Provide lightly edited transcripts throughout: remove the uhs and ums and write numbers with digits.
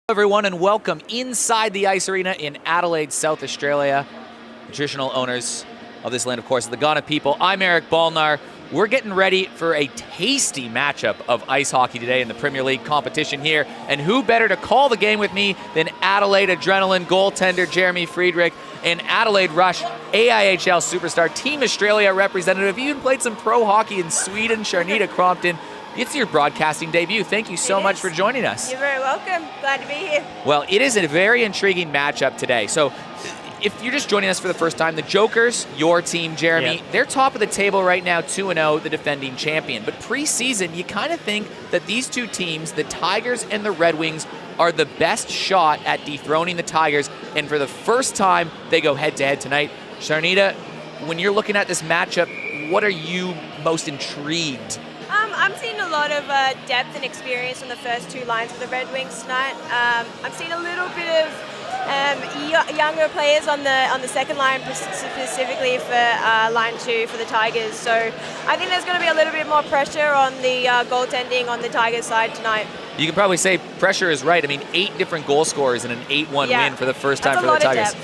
Everyone, and welcome inside the Ice Arena in Adelaide, South Australia. The traditional owners of this land, of course, the Ghana people. I'm Eric Balnar. We're getting ready for a tasty matchup of ice hockey today in the Premier League competition here. And who better to call the game with me than Adelaide Adrenaline goaltender Jeremy Friedrich and Adelaide Rush AIHL superstar Team Australia representative. You even played some pro hockey in Sweden, Sharnita Crompton. It's your broadcasting debut. Thank you so much for joining us. You're very welcome. Glad to be here. Well, it is a very intriguing matchup today. So if you're just joining us for the first time, the Jokers, your team, Jeremy, they're top of the table right now, 2-0, the defending champion. But preseason, you kind of think that these two teams, the Tigers and the Redwings, are the best shot at dethroning the Tigers. And for the first time, they go head-to-head tonight. Sharnita, when you're looking at this matchup, what are you most intrigued? I'm seeing a lot of depth and experience on the first two lines of the Redwings tonight. I'm seeing a little bit of younger players on the second line, specifically for line two for the Tigers. So I think there's going to be a little bit more pressure on the goaltending on the Tigers side tonight. You can probably say pressure is right. I mean, 8 different goal scorers and an 8-1 win for the first time for the Tigers.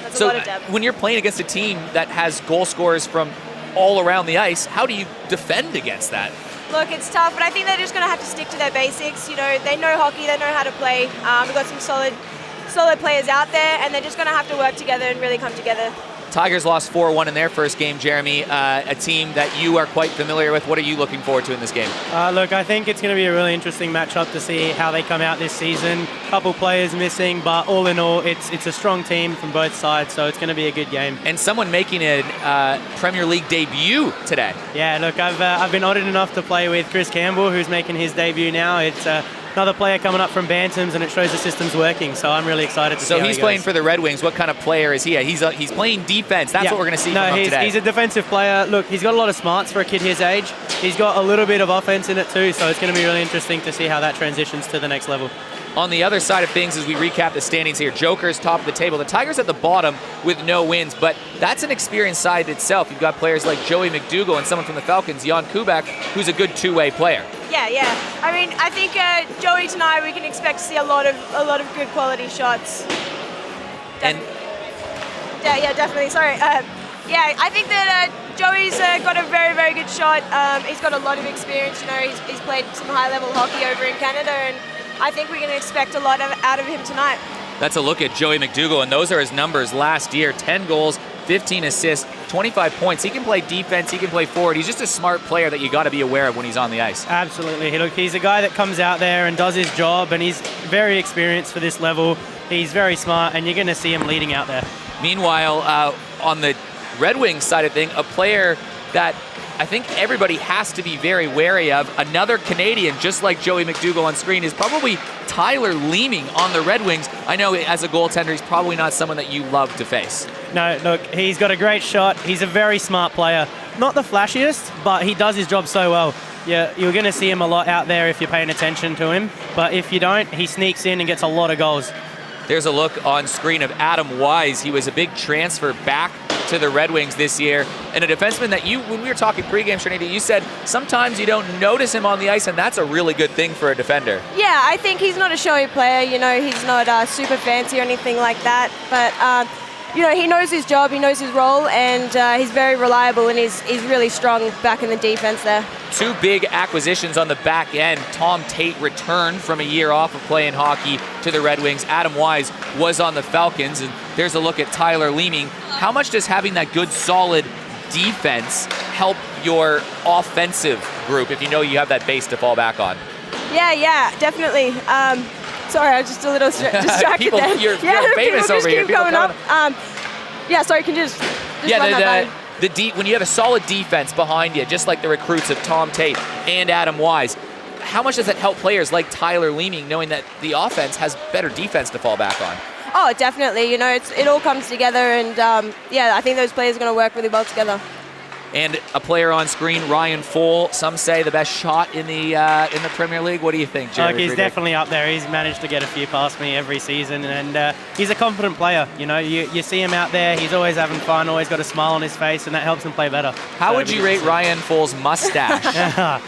That's a lot of depth. When you're playing against a team that has goal scorers from all around the ice, how do you defend against that? Look, it's tough, but I think they're just going to have to stick to their basics. You know, they know hockey, they know how to play. We've got some solid players out there, and they're just going to have to work together and really come together. Tigers lost 4-1 in their first game, Jeremy, a team that you are quite familiar with. What are you looking forward to in this game? Look, I think it's going to be a really interesting matchup to see how they come out this season. Couple players missing, but all in all, it's a strong team from both sides, so it's going to be a good game. And someone making a Premier League debut today. Yeah, look, I've been honoured enough to play with Chris Campbell, who's making his debut now. It's another player coming up from Bantams, and it shows the system's working, so I'm really excited to see how he's playing for the Red Wings. What kind of player is he? He's playing defense. That's what we're going to see from him today. He's a defensive player. Look, he's got a lot of smarts for a kid his age. He's got a little bit of offense in it too, so it's going to be really interesting to see how that transitions to the next level. On the other side of things, as we recap the standings here, Jokers top of the table. The Tigers at the bottom with no wins, but that's an experienced side itself. You've got players like Joey McDougall and someone from the Falcons, Jan Kubak, who's a good two-way player. Yeah. I mean, I think Joey tonight we can expect to see a lot of good quality shots. Definitely. Sorry. I think that Joey's got a very, very good shot. He's got a lot of experience. You know, he's played some high-level hockey over in Canada, and I think we can expect a lot out of him tonight. That's a look at Joey McDougall, and those are his numbers last year. 10 goals, 15 assists, 25 points. He can play defense, he can play forward. He's just a smart player that you got to be aware of when he's on the ice. Absolutely. Look, he's a guy that comes out there and does his job, and he's very experienced for this level. He's very smart, and you're going to see him leading out there. Meanwhile, on the Red Wings side of things, a player that I think everybody has to be very wary of, another Canadian, just like Joey McDougall on screen, is probably Tyler Leeming on the Red Wings. I know as a goaltender, he's probably not someone that you love to face. No, look, he's got a great shot. He's a very smart player. Not the flashiest, but he does his job so well. Yeah, you're going to see him a lot out there if you're paying attention to him. But if you don't, he sneaks in and gets a lot of goals. There's a look on screen of Adam Wise. He was a big transfer back to the Red Wings this year, and a defenseman that when we were talking pregame, Sharnita, you said sometimes you don't notice him on the ice, and that's a really good thing for a defender. Yeah, I think he's not a showy player. You know, he's not super fancy or anything like that, but you know, he knows his job, he knows his role, and he's very reliable, and he's really strong back in the defense there. 2 big acquisitions on the back end. Tom Tate returned from a year off of playing hockey to the Red Wings. Adam Wise was on the Falcons, and there's a look at Tyler Leeming. How much does having that good, solid defense help your offensive group if you know you have that base to fall back on? Yeah, definitely. Sorry, I was just a little distracted there. You're famous over here. People coming up. Sorry, can you just run that by? When you have a solid defense behind you, just like the recruits of Tom Tate and Adam Wise, how much does that help players like Tyler Leeming, knowing that the offense has better defense to fall back on? Oh, definitely. You know, it all comes together, and I think those players are going to work really well together. And a player on screen, Ryan Foll, some say the best shot in the Premier League. What do you think, Jeremy? Look, he's definitely up there. He's managed to get a few past me every season, and he's a confident player. You know, you see him out there, he's always having fun, always got a smile on his face, and that helps him play better. How would you rate Ryan Foll's mustache?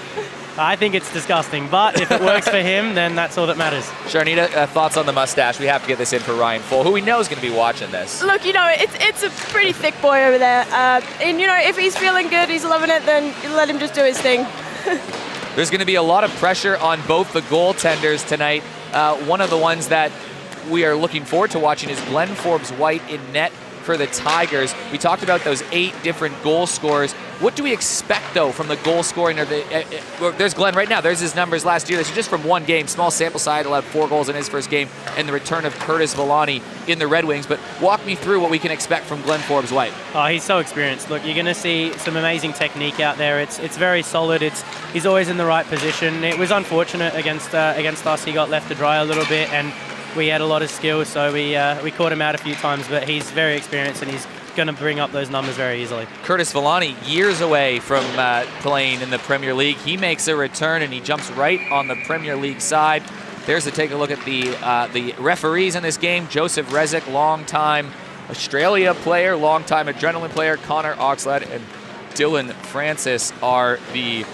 I think it's disgusting, but if it works for him, then that's all that matters. Sharnita, thoughts on the mustache? We have to get this in for Ryan Full, who we know is going to be watching this. Look, it's a pretty thick boy over there. And, if he's feeling good, he's loving it, then you let him just do his thing. There's going to be a lot of pressure on both the goaltenders tonight. One of the ones that we are looking forward to watching is Glenn Forbes-White in net for the Tigers. We talked about those 8 different goal scorers. What do we expect, though, from the goal scoring? There's Glenn right now. There's his numbers last year. This is just from one game. Small sample size, allowed 4 goals in his first game, and the return of Curtis Villani in the Red Wings. But walk me through what we can expect from Glenn Forbes-White. Oh, he's so experienced. Look, you're going to see some amazing technique out there. It's very solid. He's always in the right position. It was unfortunate against us. He got left to dry a little bit, and we had a lot of skill, so we caught him out a few times, but he's very experienced and he's going to bring up those numbers very easily. Curtis Villani, years away from playing in the Premier League. He makes a return and he jumps right on the Premier League side. There's to take a look at the referees in this game. Joseph Rezick, longtime Australia player, longtime Adrenaline player. Connor Oxlade and Dylan Francis are the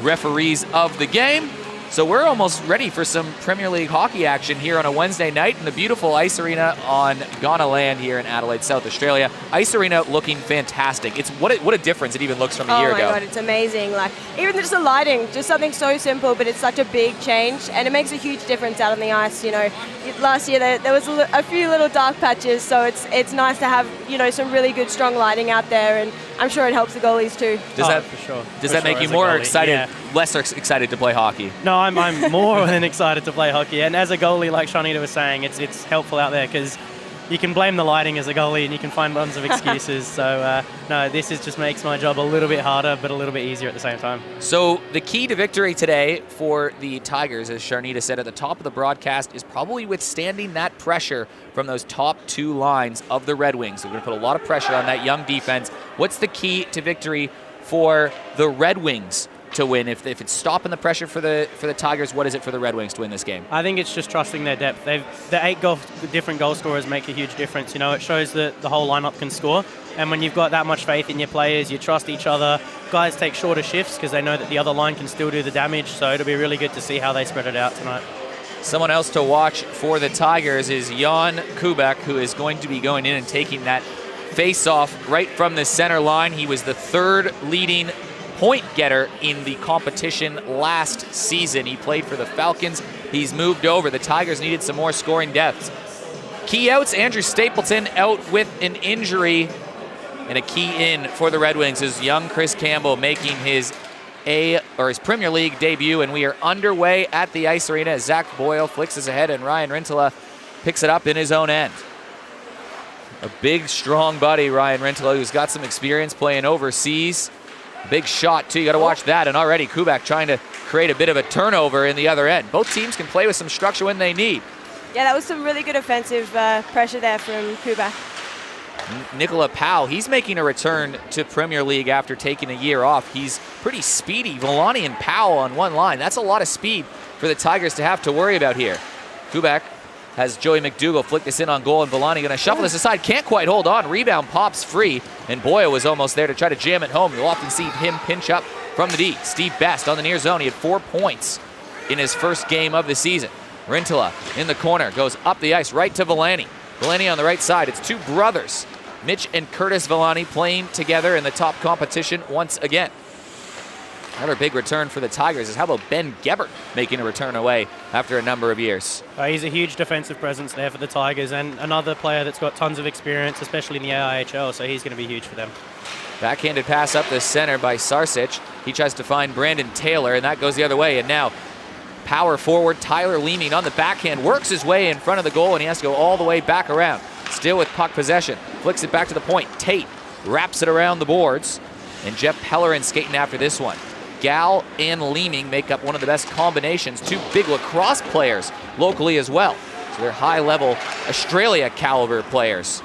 referees of the game. So we're almost ready for some Premier League hockey action here on a Wednesday night in the beautiful Ice Arena on Ghana land here in Adelaide, South Australia. Ice Arena looking fantastic. It's what a difference it even looks from a year ago. Oh my God, it's amazing. Like, even just the lighting, just something so simple, but it's such a big change, and it makes a huge difference out on the ice. Last year there was a few little dark patches, so it's nice to have some really good, strong lighting out there, and I'm sure it helps the goalies too. For sure. Does that make you more excited, less excited to play hockey? No, I'm more than excited to play hockey. And as a goalie, like Sharnita was saying, it's helpful out there because you can blame the lighting as a goalie and you can find tons of excuses. So, no, this just makes my job a little bit harder, but a little bit easier at the same time. So the key to victory today for the Tigers, as Sharnita said at the top of the broadcast, is probably withstanding that pressure from those top 2 lines of the Red Wings. We're going to put a lot of pressure on that young defense. What's the key to victory for the Red Wings to win? If it's stopping the pressure for the Tigers, what is it for the Red Wings to win this game? I think it's just trusting their depth. The 8 different goal scorers make a huge difference. It shows that the whole lineup can score. And when you've got that much faith in your players, you trust each other. Guys take shorter shifts because they know that the other line can still do the damage. So it'll be really good to see how they spread it out tonight. Someone else to watch for the Tigers is Jan Kubek, who is going to be going in and taking that face-off right from the center line. He was the 3rd leading point getter in the competition last season. He played for the Falcons. He's moved over. The Tigers needed some more scoring depth. Key outs, Andrew Stapleton out with an injury. And a key in for the Red Wings is young Chris Campbell making his Premier League debut, and we are underway at the Ice Arena as Zach Boyle flicks us ahead and Ryan Rintala picks it up in his own end. A big, strong buddy, Ryan Rintala, who's got some experience playing overseas. Big shot, too. You got to watch that. And already Kubak trying to create a bit of a turnover in the other end. Both teams can play with some structure when they need. Yeah, that was some really good offensive pressure there from Kubak. Nicola Powell, he's making a return to Premier League after taking a year off. He's pretty speedy. Villani and Powell on one line. That's a lot of speed for the Tigers to have to worry about here. Kubak has Joey McDougall flick this in on goal, and Villani going to shuffle this aside. Can't quite hold on. Rebound pops free, and Boyle was almost there to try to jam it home. You'll often see him pinch up from the D. Steve Best on the near zone. He had 4 points in his first game of the season. Rintala in the corner, goes up the ice right to Villani. Villani on the right side. It's 2 brothers, Mitch and Curtis Villani, playing together in the top competition once again. Another big return for the Tigers is how about Ben Gebert making a return away after a number of years. He's a huge defensive presence there for the Tigers, and another player that's got tons of experience, especially in the AIHL, so he's going to be huge for them. Backhanded pass up the center by Sarsic. He tries to find Brandon Taylor, and that goes the other way. And now power forward, Tyler Leeming on the backhand, works his way in front of the goal, and he has to go all the way back around. Still with puck possession, flicks it back to the point. Tate wraps it around the boards, and Jeff Pellerin skating after this one. Gal and Leeming make up one of the best combinations. 2 big lacrosse players locally as well. So they're high-level Australia caliber players.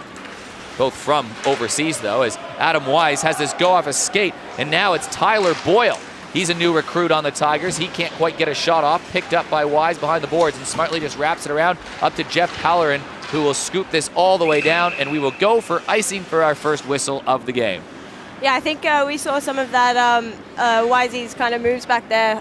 Both from overseas, though, as Adam Wise has this go off a skate, and now it's Tyler Boyle. He's a new recruit on the Tigers. He can't quite get a shot off. Picked up by Wise behind the boards and smartly just wraps it around up to Jeff Pellerin, who will scoop this all the way down, and we will go for icing for our first whistle of the game. Yeah, I think we saw some of that Wisey's kind of moves back there.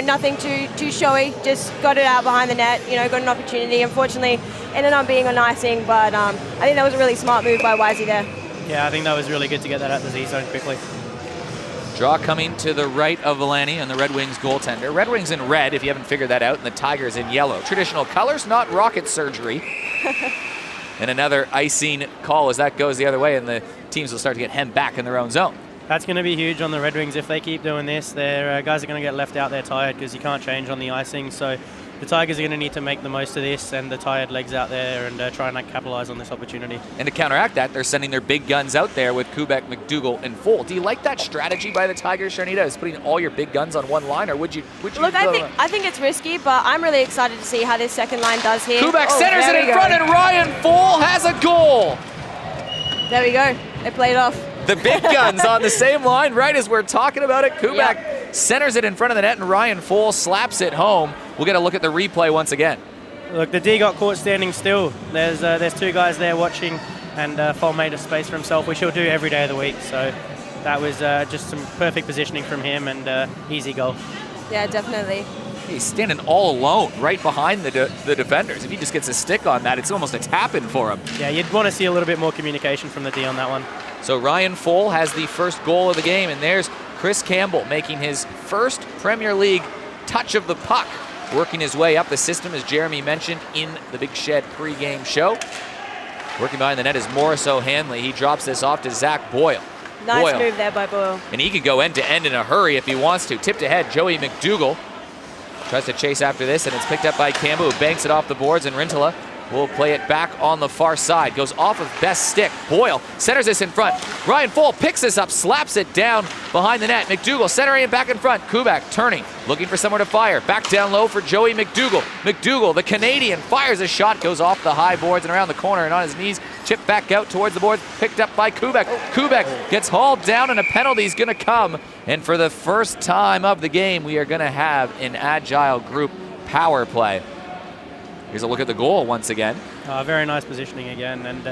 Nothing too showy, just got it out behind the net, got an opportunity. Unfortunately, ended up being on icing, but I think that was a really smart move by Wisey there. Yeah, I think that was really good to get that out the Z zone quickly. Draw coming to the right of Villani and the Red Wings goaltender. Red Wings in red, if you haven't figured that out, and the Tigers in yellow. Traditional colors, not rocket surgery. And another icing call as that goes the other way, and the teams will start to get hemmed back in their own zone. That's going to be huge on the Red Wings if they keep doing this. Their guys are going to get left out there tired because you can't change on the icing. So the Tigers are going to need to make the most of this and the tired legs out there and try and capitalize on this opportunity. And to counteract that, they're sending their big guns out there with Kubek, McDougall, and Full. Do you like that strategy by the Tigers, Sharnita, is putting all your big guns on one line, or would you? Look, I think it's risky, but I'm really excited to see how this second line does here. Kubek centers it in front, and Ryan Full has a goal. There we go. They played off. The big guns on the same line, right as we're talking about it. Kubek centers it in front of the net, and Ryan Full slaps it home. We'll get a look at the replay once again. Look, the D got caught standing still. There's two guys there watching, and Full made a space for himself, which he'll do every day of the week. So that was just some perfect positioning from him and easy goal. Yeah, definitely. He's standing all alone right behind the defenders. If he just gets a stick on that, it's almost a tap-in for him. Yeah, you'd want to see a little bit more communication from the D on that one. So Ryan Full has the first goal of the game, and there's Chris Campbell making his first Premier League touch of the puck, working his way up the system, as Jeremy mentioned in the Big Shed pregame show. Working behind the net is Morris O'Hanley. He drops this off to Zach Boyle. Nice move there by Boyle. And he could go end-to-end in a hurry if he wants to. Tipped ahead, Joey McDougall tries to chase after this, and it's picked up by Campbell, who banks it off the boards, and Rintola will play it back on the far side. Goes off of best stick. Boyle centers this in front. Ryan Full picks this up, slaps it down behind the net. McDougall centering it back in front. Kubek turning, looking for somewhere to fire. Back down low for Joey McDougall. McDougall, the Canadian, fires a shot, goes off the high boards and around the corner and on his knees. Chipped back out towards the boards, picked up by Kubek. Kubek gets hauled down, and a penalty is going to come. And for the first time of the game, we are going to have an agile group power play. Here's a look at the goal once again. Very nice positioning again, and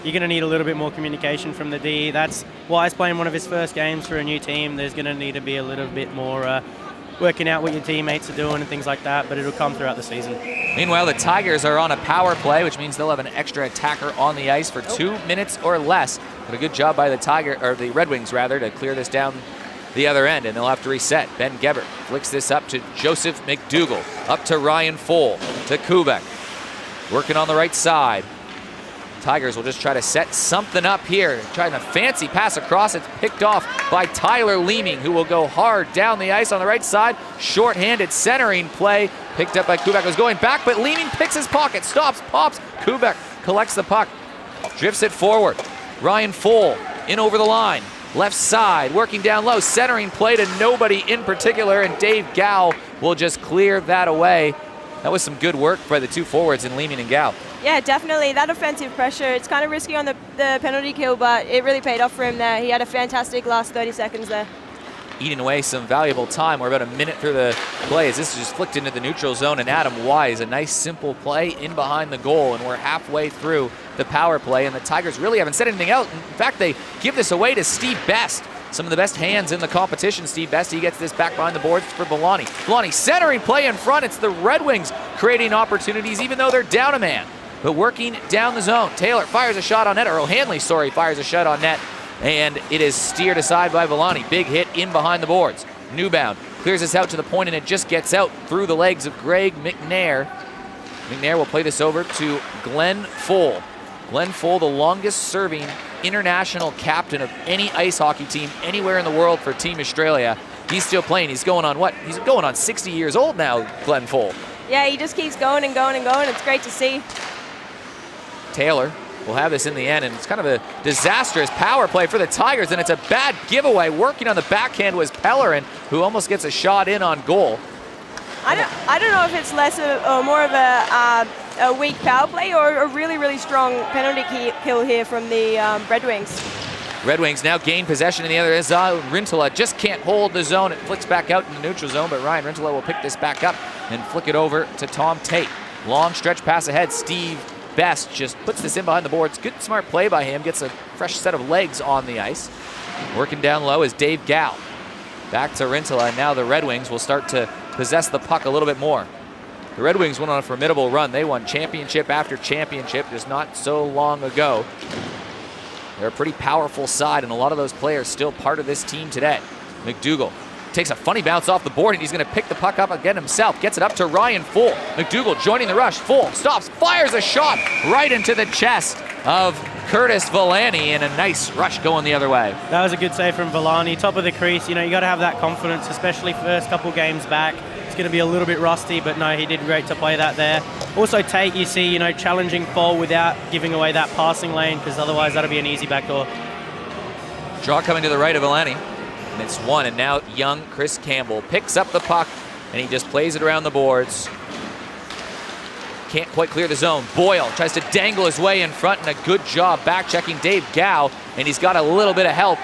you're going to need a little bit more communication from the D. That's why he's playing one of his first games for a new team. There's going to need to be a little bit more working out what your teammates are doing and things like that, but it'll come throughout the season. Meanwhile, the Tigers are on a power play, which means they'll have an extra attacker on the ice for 2 minutes or less. But a good job by the Red Wings rather, to clear this down the other end, and they'll have to reset. Ben Gebert flicks this up to Joseph McDougall, up to Ryan Full, to Kubek. Working on the right side. Tigers will just try to set something up here. Trying a fancy pass across. It's picked off by Tyler Leeming, who will go hard down the ice on the right side. Short-handed centering play. Picked up by Kubek. Was going back, but Leeming picks his pocket. Stops, pops. Kubek collects the puck. Drifts it forward. Ryan Full in over the line. Left side, working down low. Centering play to nobody in particular, and Dave Gow will just clear that away. That was some good work by the two forwards in Leeming and Gow. Yeah, definitely. That offensive pressure, it's kind of risky on the penalty kill, but it really paid off for him there. He had a fantastic last 30 seconds there. Eating away some valuable time. We're about a minute through the play as this is just flicked into the neutral zone, and Adam Wise, a nice simple play in behind the goal, and we're halfway through the power play, and the Tigers really haven't said anything else. In fact, they give this away to Steve Best. Some of the best hands in the competition. Steve Best, he gets this back behind the boards for Villani. Villani centering play in front. It's the Red Wings creating opportunities even though they're down a man. But working down the zone. Taylor fires a shot on net, or O'Hanley, sorry, fires a shot on net. And it is steered aside by Villani. Big hit in behind the boards. Newbound clears this out to the point, and it just gets out through the legs of Greg McNair. McNair will play this over to Glenn Full. Glenn Full, the longest serving international captain of any ice hockey team anywhere in the world for Team Australia. He's still playing. He's going on what? He's going on 60 years old now, Glenn Full. Yeah, he just keeps going and going and going. It's great to see. Taylor will have this in the end, and it's kind of a disastrous power play for the Tigers, and it's a bad giveaway. Working on the backhand was Pellerin, who almost gets a shot in on goal. I don't know if it's less or more of a weak power play or a really, really strong penalty kill here from the Red Wings. Red Wings now gain possession in the other end. Rintola just can't hold the zone. It flicks back out in the neutral zone, but Ryan Rintola will pick this back up and flick it over to Tom Tate. Long stretch pass ahead. Steve Best just puts this in behind the boards. Good, smart play by him. Gets a fresh set of legs on the ice. Working down low is Dave Gow. Back to Rintala, and now the Red Wings will start to possess the puck a little bit more. The Red Wings went on a formidable run. They won championship after championship just not so long ago. They're a pretty powerful side, and a lot of those players still part of this team today. McDougall takes a funny bounce off the board, and he's going to pick the puck up again himself. Gets it up to Ryan Full. McDougall joining the rush. Full stops, fires a shot right into the chest of Curtis Villani, and a nice rush going the other way. That was a good save from Villani. Top of the crease. You know, you got to have that confidence, especially first couple games back. It's going to be a little bit rusty, but no, he did great to play that there. Also, Tate, you see, you know, challenging Fall without giving away that passing lane, because otherwise that'll be an easy backdoor. Draw coming to the right of Villani. And it's one, and now young Chris Campbell picks up the puck, and he just plays it around the boards. Can't quite clear the zone. Boyle tries to dangle his way in front, and a good job back-checking Dave Gow, and he's got a little bit of help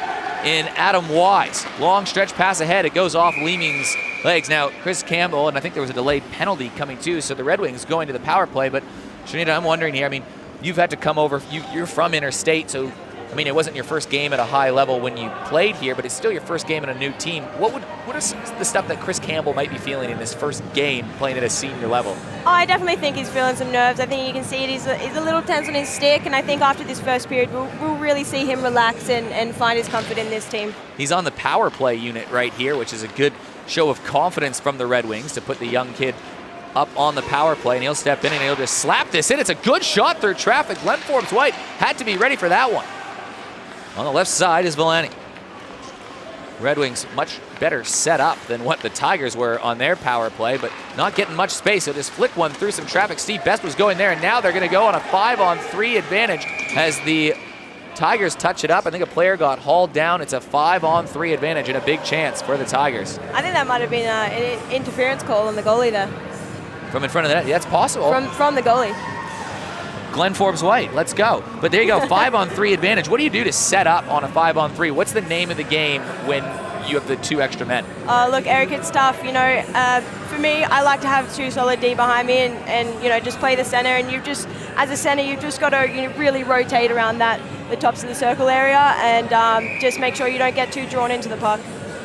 in Adam Wise. Long stretch pass ahead. It goes off Leeming's legs. Now, Chris Campbell, and I think there was a delayed penalty coming too, so the Red Wings going to the power play. But, Shanita, I'm wondering here, I mean, you've had to come over, you're from interstate, so I mean, it wasn't your first game at a high level when you played here, but it's still your first game in a new team. What is the stuff that Chris Campbell might be feeling in this first game playing at a senior level? Oh, I definitely think he's feeling some nerves. I think you can see it. He's a little tense on his stick, and I think after this first period, we'll really see him relax and find his comfort in this team. He's on the power play unit right here, which is a good show of confidence from the Red Wings to put the young kid up on the power play, and he'll step in and he'll just slap this in. It's a good shot through traffic. Glenn Forbes-White had to be ready for that one. On the left side is Villani. Red Wings much better set up than what the Tigers were on their power play, but not getting much space. So just flick one through some traffic. Steve Best was going there, and now they're going to go on a 5-on-3 advantage as the Tigers touch it up. I think a player got hauled down. It's a 5-on-3 advantage and a big chance for the Tigers. I think that might have been an interference call on the goalie there. From in front of the net, yeah, that's possible. From the goalie. Glenn Forbes-White, let's go. But there you go, 5-on-3 advantage. What do you do to set up on a 5-on-3? What's the name of the game when you have the two extra men? Look, Eric, it's tough. You know, for me, I like to have two solid D behind me and you know, just play the center. And you've just, as a center, you've just got to really rotate around the tops of the circle area and just make sure you don't get too drawn into the puck.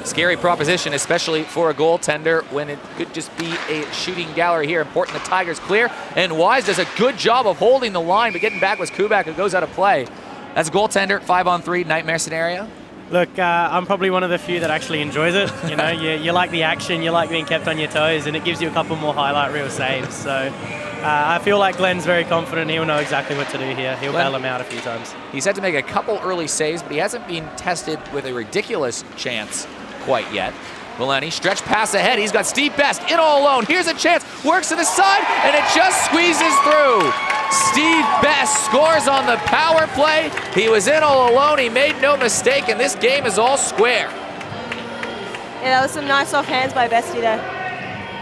Scary proposition, especially for a goaltender when it could just be a shooting gallery here. Important the Tigers clear, and Wise does a good job of holding the line, but getting back was Kubak, who goes out of play. As a goaltender, 5-on-3 nightmare scenario. Look, I'm probably one of the few that actually enjoys it. You know, you like the action, you like being kept on your toes, and it gives you a couple more highlight reel saves. So I feel like Glenn's very confident. He'll know exactly what to do here. He'll bail him out a few times. He's had to make a couple early saves, but he hasn't been tested with a ridiculous chance quite yet. Villani, stretch pass ahead. He's got Steve Best in all alone. Here's a chance. Works to the side, and it just squeezes through. Steve Best scores on the power play. He was in all alone. He made no mistake, and this game is all square. Yeah, that was some nice off hands by Bestie there.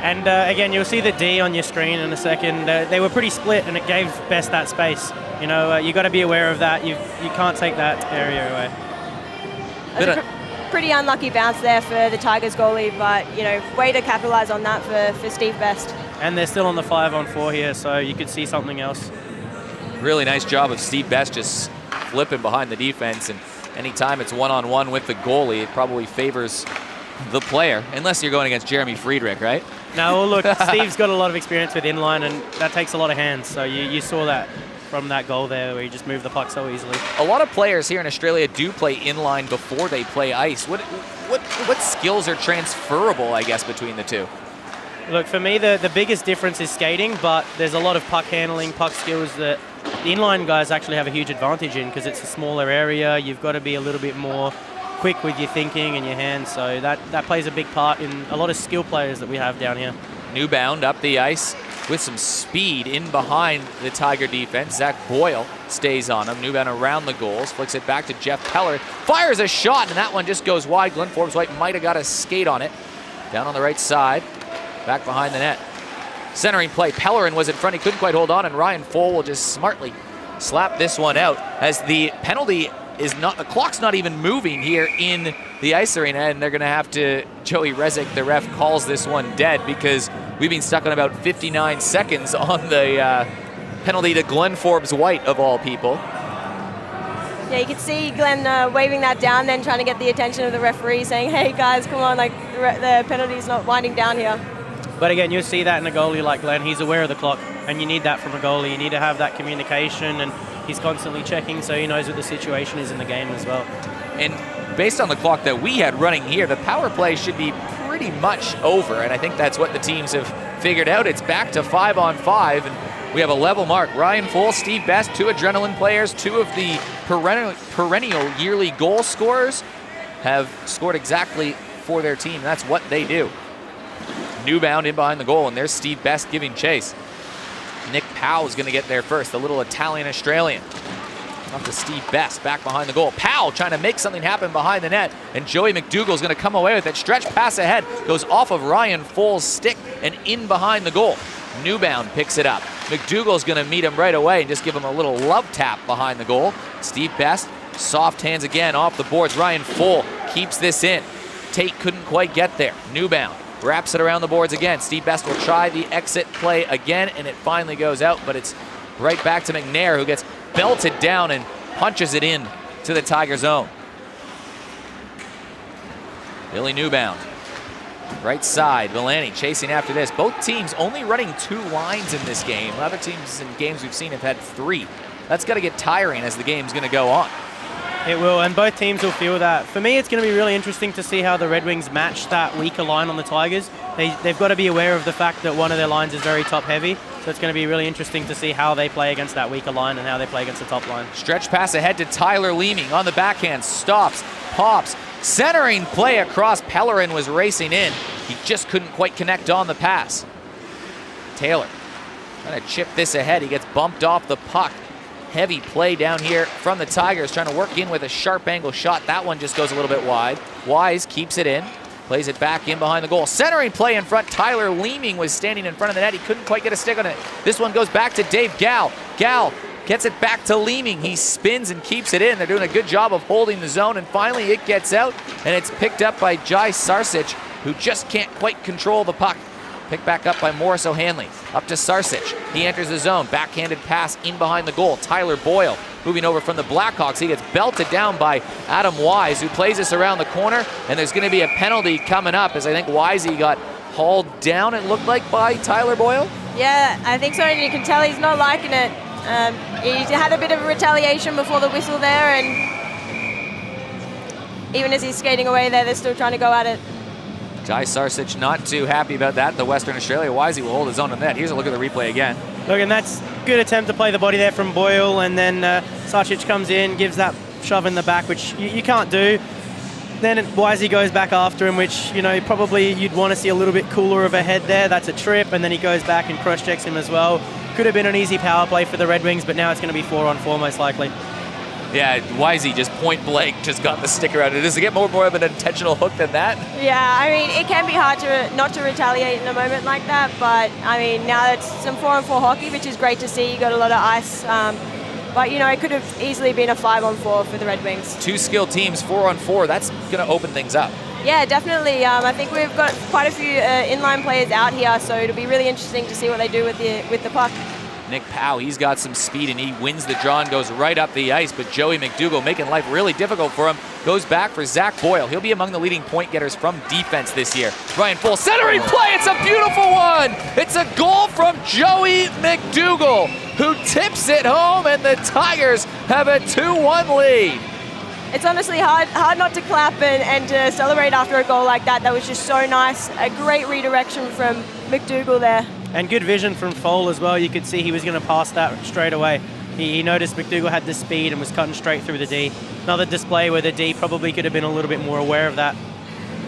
And again, you'll see the D on your screen in a second. They were pretty split, and it gave Best that space. You know, you got to be aware of that. You can't take that area away. Pretty unlucky bounce there for the Tigers goalie, but you know, way to capitalize on that for Steve Best. And they're still on the 5-on-4 here, so you could see something else. Really nice job of Steve Best just flipping behind the defense, and anytime it's one-on-one with the goalie, it probably favors the player, unless you're going against Jeremy Friedrich, right? No, well, look, Steve's got a lot of experience with inline, and that takes a lot of hands, so you saw that from that goal there where he just moved the puck so easily. A lot of players here in Australia do play inline before they play ice. What skills are transferable, I guess, between the two? Look, for me, the biggest difference is skating, but there's a lot of puck handling, puck skills that the inline guys actually have a huge advantage in because it's a smaller area. You've got to be a little bit more quick with your thinking and your hands, so that plays a big part in a lot of skill players that we have down here. Newbound up the ice with some speed in behind the Tiger defense. Zach Boyle stays on him. Newbound around the goals, flicks it back to Jeff Peller, fires a shot, and that one just goes wide. Glenn Forbes-White might have got a skate on it. Down on the right side, back behind the net. Centering play, Pellerin was in front, he couldn't quite hold on, and Ryan Foll will just smartly slap this one out as the penalty is not, the clock's not even moving here in the ice arena, and they're gonna have to, Joey Rezick, the ref, calls this one dead because we've been stuck on about 59 seconds on the Penalty to Glenn Forbes White, of all people. Yeah, you could see Glenn waving that down, then trying to get the attention of the referee, saying, hey guys, come on, like the penalty's not winding down here. But again, you'll see that in a goalie like Glenn. He's aware of the clock, and you need that from a goalie. You need to have that communication, and he's constantly checking so he knows what the situation is in the game as well. And based on the clock that we had running here, the power play should be pretty much over, and I think that's what the teams have figured out. It's back to 5-on-5, and we have a level mark. Ryan Full, Steve Best, two adrenaline players, two of the perennial yearly goal scorers have scored exactly for their team. That's what they do. Newbound in behind the goal, and there's Steve Best giving chase. Nick Powell is going to get there first, the little Italian-Australian. Off to Steve Best, back behind the goal. Powell trying to make something happen behind the net, and Joey McDougall is going to come away with it. Stretch pass ahead, goes off of Ryan Full's stick and in behind the goal. Newbound picks it up. McDougall's going to meet him right away and just give him a little love tap behind the goal. Steve Best, soft hands again off the boards. Ryan Full keeps this in. Tate couldn't quite get there. Newbound wraps it around the boards again. Steve Best will try the exit play again, and it finally goes out, but it's right back to McNair, who gets belted down and punches it in to the Tiger zone. Billy Newbound, right side. Villani chasing after this. Both teams only running 2 lines in this game. Other teams in games we've seen have had 3. That's got to get tiring as the game's going to go on. It will, and both teams will feel that. For me, it's going to be really interesting to see how the Red Wings match that weaker line on the Tigers. They've got to be aware of the fact that one of their lines is very top-heavy, so it's going to be really interesting to see how they play against that weaker line and how they play against the top line. Stretch pass ahead to Tyler Leeming on the backhand, stops, pops, centering play across. Pellerin was racing in. He just couldn't quite connect on the pass. Taylor trying to chip this ahead. He gets bumped off the puck. Heavy play down here from the Tigers, trying to work in with a sharp angle shot. That one just goes a little bit wide. Wise keeps it in, plays it back in behind the goal. Centering play in front. Tyler Leeming was standing in front of the net. He couldn't quite get a stick on it. This one goes back to Dave Gal. Gal gets it back to Leeming. He spins and keeps it in. They're doing a good job of holding the zone, and finally it gets out, and it's picked up by Jai Sarsic, who just can't quite control the puck. Picked back up by Morris O'Hanley. Up to Sarsic. He enters the zone. Backhanded pass in behind the goal. Tyler Boyle moving over from the Blackhawks. He gets belted down by Adam Wise, who plays this around the corner. And there's going to be a penalty coming up, as I think Wisey got hauled down, it looked like, by Tyler Boyle. Yeah, I think so, and you can tell he's not liking it. He had a bit of a retaliation before the whistle there, and even as he's skating away there, they're still trying to go at it. Jai Sarsic not too happy about that. The Western Australia Wisey will hold his own on that. Here's a look at the replay again. Look, and that's a good attempt to play the body there from Boyle, and then Sarsic comes in, gives that shove in the back, which you can't do. Then Wisey goes back after him, which, you know, probably you'd want to see a little bit cooler of a head there. That's a trip, and then he goes back and cross-checks him as well. Could have been an easy power play for the Red Wings, but now it's going to be 4-on-4 most likely. Yeah, Wisey just point blank just got the sticker out. Does it get more of an intentional hook than that? Yeah, I mean, it can be hard to not to retaliate in a moment like that, but I mean, now it's some 4-on-4 hockey, which is great to see. You got a lot of ice, but you know, it could have easily been a 5-on-4 for the Red Wings. 2 skilled teams, 4-on-4. That's going to open things up. Yeah, definitely. I think we've got quite a few inline players out here, so it'll be really interesting to see what they do with the puck. Nick Powell, he's got some speed, and he wins the draw and goes right up the ice, but Joey McDougall, making life really difficult for him, goes back for Zach Boyle. He'll be among the leading point getters from defense this year. Ryan Full, centering play, it's a beautiful one! It's a goal from Joey McDougall, who tips it home, and the Tigers have a 2-1 lead. It's honestly hard not to clap and to celebrate after a goal like that. That was just so nice. A great redirection from McDougall there. And good vision from Foal as well. You could see he was going to pass that straight away. He noticed McDougall had the speed and was cutting straight through the D. Another display where the D probably could have been a little bit more aware of that.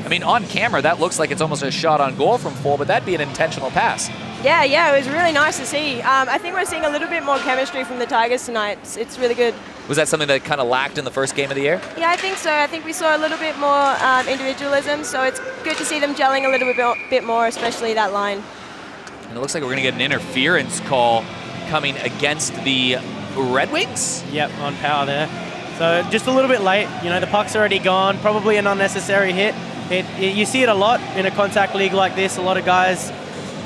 I mean, on camera, that looks like it's almost a shot on goal from Foal, but that'd be an intentional pass. Yeah, it was really nice to see. I think we're seeing a little bit more chemistry from the Tigers tonight. It's really good. Was that something that kind of lacked in the first game of the year? Yeah, I think so. I think we saw a little bit more individualism, so it's good to see them gelling a little bit more, especially that line. And it looks like we're going to get an interference call coming against the Red Wings. Yep, on power there. So just a little bit late. You know, the puck's already gone. Probably an unnecessary hit. You see it a lot in a contact league like this. A lot of guys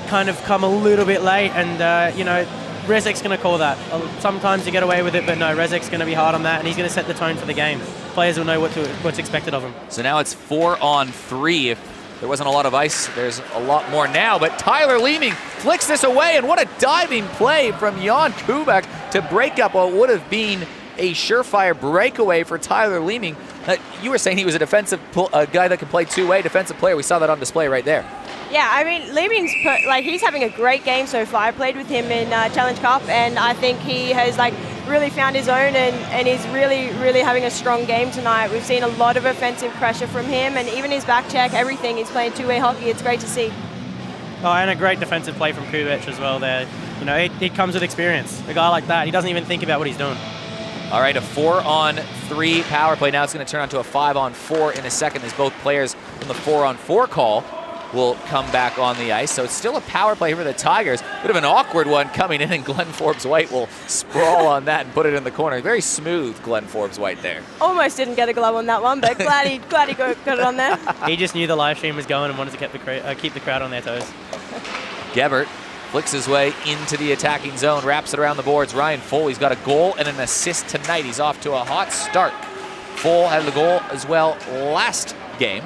kind of come a little bit late, and you know, Rezek's going to call that. Sometimes you get away with it, but no, Rezek's going to be hard on that, and he's going to set the tone for the game. Players will know what's expected of him. So now it's 4-on-3. If there wasn't a lot of ice, there's a lot more now, but Tyler Leeming flicks this away, and what a diving play from Jan Kubek to break up what would have been a surefire breakaway for Tyler Leeming. You were saying he was a guy that can play two-way defensive player. We saw that on display right there. Yeah, I mean, Leeming's he's having a great game so far. I played with him in Challenge Cup, and I think he has really found his own, and he's really, really having a strong game tonight. We've seen a lot of offensive pressure from him, and even his back check, everything. He's playing two-way hockey. It's great to see. Oh, and a great defensive play from Kubek as well there. You know, it comes with experience. A guy like that, he doesn't even think about what he's doing. All right, a 4-on-3 power play. Now it's going to turn into a 5-on-4 in a second as both players from the 4-on-4 call will come back on the ice. So it's still a power play for the Tigers. Bit of an awkward one coming in, and Glenn Forbes-White will sprawl on that and put it in the corner. Very smooth, Glenn Forbes-White there. Almost didn't get a glove on that one, but glad he got it on there. He just knew the live stream was going and wanted to keep the crowd on their toes. Gebert flicks his way into the attacking zone, wraps it around the boards. Ryan Foley's got a goal and an assist tonight. He's off to a hot start. Fole had the goal as well last game.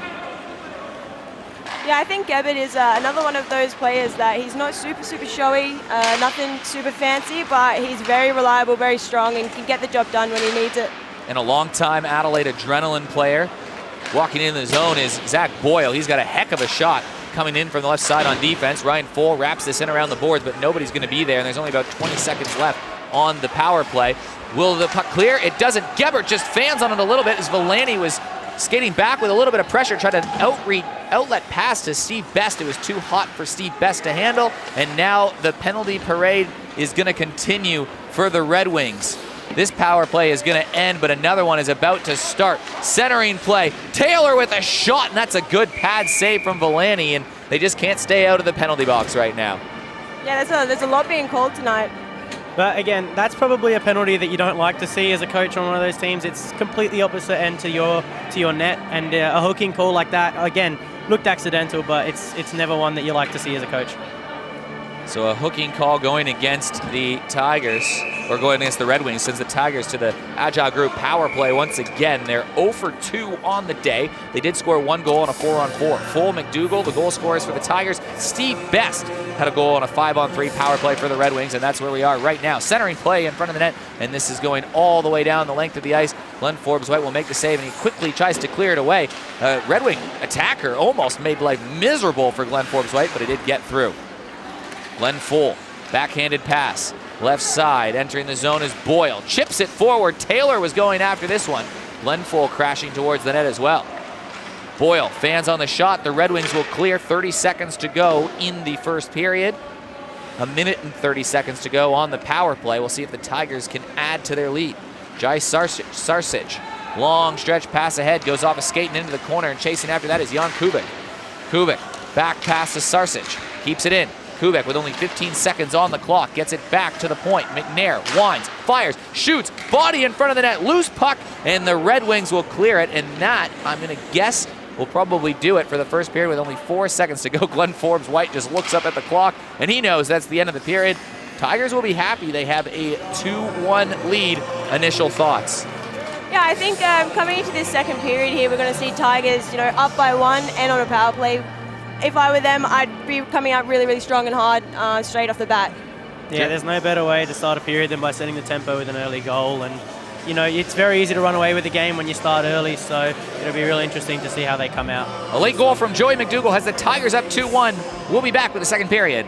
Yeah, I think Gebert is another one of those players that he's not super showy, nothing super fancy, but he's very reliable, very strong, and can get the job done when he needs it. And a long-time Adelaide Adrenaline player walking in the zone is Zach Boyle. He's got a heck of a shot coming in from the left side on defense. Ryan Fole wraps this in around the boards, but nobody's going to be there, and there's only about 20 seconds left on the power play. Will the puck clear? It doesn't. Gebert just fans on it a little bit as Villani was skating back with a little bit of pressure, tried an outlet pass to Steve Best. It was too hot for Steve Best to handle, and now the penalty parade is going to continue for the Red Wings. This power play is going to end, but another one is about to start. Centering play. Taylor with a shot, and that's a good pad save from Villani, and they just can't stay out of the penalty box right now. Yeah, there's a lot being called tonight. But again, that's probably a penalty that you don't like to see as a coach on one of those teams. It's completely opposite end to your net, and a hooking call like that, again, looked accidental, but it's never one that you like to see as a coach. So a hooking call going against the Tigers, or going against the Red Wings, sends the Tigers to the Agile Group power play once again. They're 0 for 2 on the day. They did score one goal on a 4-on-4. Full McDougall, the goal scorers for the Tigers. Steve Best had a goal on a 5-on-3 power play for the Red Wings, and that's where we are right now. Centering play in front of the net, and this is going all the way down the length of the ice. Glenn Forbes-White will make the save, and he quickly tries to clear it away. Red Wing attacker almost made life miserable for Glenn Forbes-White, but he did get through. Glenn Fole, backhanded pass, left side, entering the zone is Boyle. Chips it forward. Taylor was going after this one. Glenn Fole crashing towards the net as well. Boyle fans on the shot. The Red Wings will clear. 30 seconds to go in the first period. A minute and 30 seconds to go on the power play. We'll see if the Tigers can add to their lead. Jai Sarsic, long stretch pass ahead, goes off a skate and into the corner, and chasing after that is Jan Kubek. Kubek, back pass to Sarsic, keeps it in. Kubek with only 15 seconds on the clock, gets it back to the point. McNair winds, fires, shoots, body in front of the net, loose puck, and the Red Wings will clear it, and that, I'm going to guess, will probably do it for the first period with only 4 seconds to go. Glenn Forbes-White just looks up at the clock, and he knows that's the end of the period. Tigers will be happy they have a 2-1 lead. Initial thoughts? Yeah, I think coming into this second period here, we're going to see Tigers, up by 1 and on a power play. If I were them, I'd be coming out really, really strong and hard straight off the bat. Yeah, there's no better way to start a period than by setting the tempo with an early goal. And, it's very easy to run away with the game when you start early, so it'll be really interesting to see how they come out. A late goal from Joey McDougall has the Tigers up 2-1. We'll be back with the second period.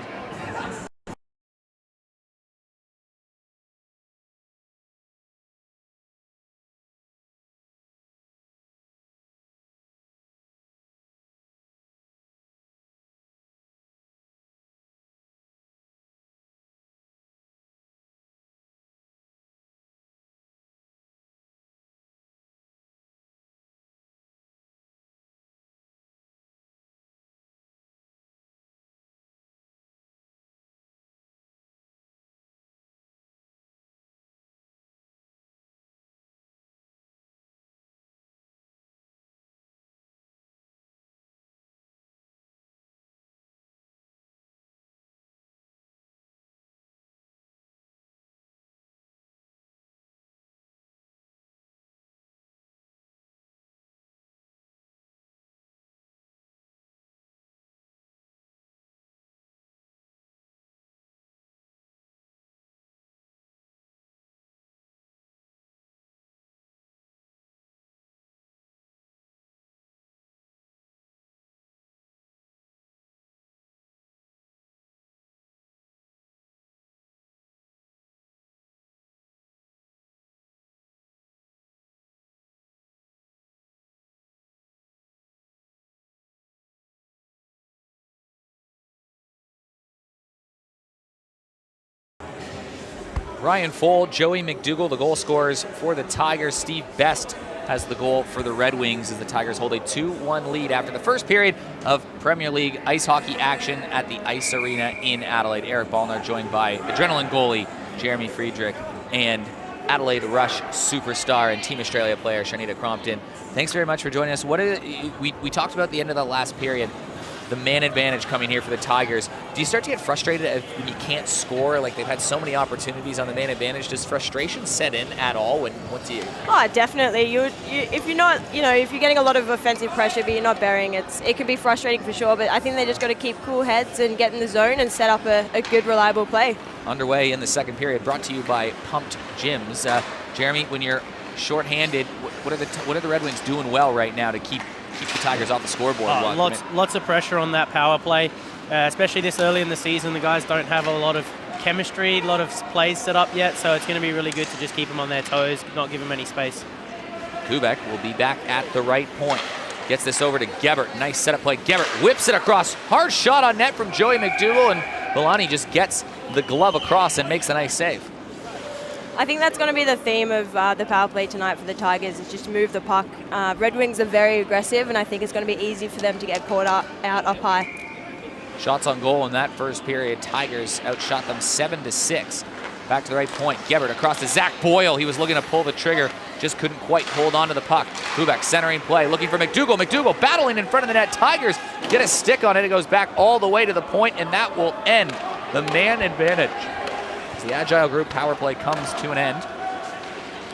Ryan Fold, Joey McDougall, the goal scorers for the Tigers. Steve Best has the goal for the Red Wings as the Tigers hold a 2-1 lead after the first period of Premier League ice hockey action at the Ice Arena in Adelaide. Eric Ballner joined by Adrenaline goalie Jeremy Friedrich and Adelaide Rush superstar and Team Australia player Sharnita Crompton. Thanks very much for joining us. We talked about at the end of the last period, the man advantage coming here for the Tigers. Do you start to get frustrated when you can't score? Like, they've had so many opportunities on the man advantage. Does frustration set in at all? What do you? Oh, definitely. If you're not, if you're getting a lot of offensive pressure, but you're not burying it can be frustrating for sure. But I think they just got to keep cool heads and get in the zone and set up a good, reliable play. Underway in the second period, brought to you by Pumped Gyms. Jeremy, when you're shorthanded, what are the Red Wings doing well right now to keep the Tigers off the scoreboard? Lots of pressure on that power play, especially this early in the season. The guys don't have a lot of chemistry, a lot of plays set up yet, so it's going to be really good to just keep them on their toes, not give them any space. Kubek will be back at the right point. Gets this over to Gebert. Nice setup play. Gebert whips it across. Hard shot on net from Joey McDougall, and Villani just gets the glove across and makes a nice save. I think that's going to be the theme of the power play tonight for the Tigers, is just move the puck. Red Wings are very aggressive, and I think it's going to be easy for them to get caught out up high. Shots on goal in that first period. Tigers outshot them 7-6. Back to the right point. Gebert across to Zach Boyle. He was looking to pull the trigger, just couldn't quite hold on to the puck. Kubek centering play, looking for McDougall. McDougall battling in front of the net. Tigers get a stick on it. It goes back all the way to the point, and that will end the man advantage. The Agile Group power play comes to an end.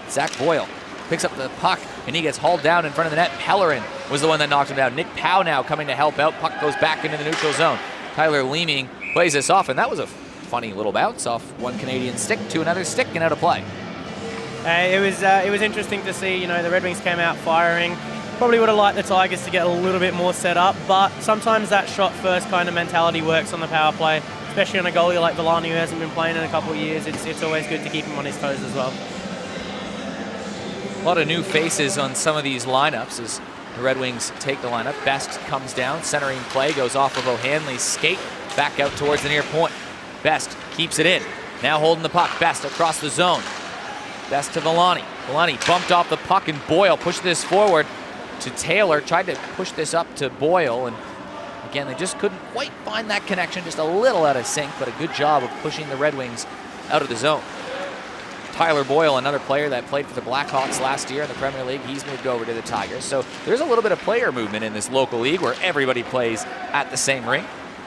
Zach Boyle picks up the puck, and he gets hauled down in front of the net. Pellerin was the one that knocked him down. Nick Powell now coming to help out. Puck goes back into the neutral zone. Tyler Leeming plays this off, and that was a funny little bounce off one Canadian stick to another stick and out of play. It was interesting to see. The Red Wings came out firing. Probably would have liked the Tigers to get a little bit more set up, but sometimes that shot first kind of mentality works on the power play. Especially on a goalie like Villani, who hasn't been playing in a couple of years, it's always good to keep him on his toes as well. A lot of new faces on some of these lineups as the Red Wings take the lineup. Best comes down, centering play, goes off of O'Hanley's skate, back out towards the near point. Best keeps it in, now holding the puck. Best across the zone. Best to Villani. Villani bumped off the puck, and Boyle pushed this forward to Taylor, tried to push this up to Boyle, and again, they just couldn't quite find that connection, just a little out of sync, but a good job of pushing the Red Wings out of the zone. Tyler Boyle, another player that played for the Blackhawks last year in the Premier League, he's moved over to the Tigers. So there's a little bit of player movement in this local league where everybody plays at the same rink.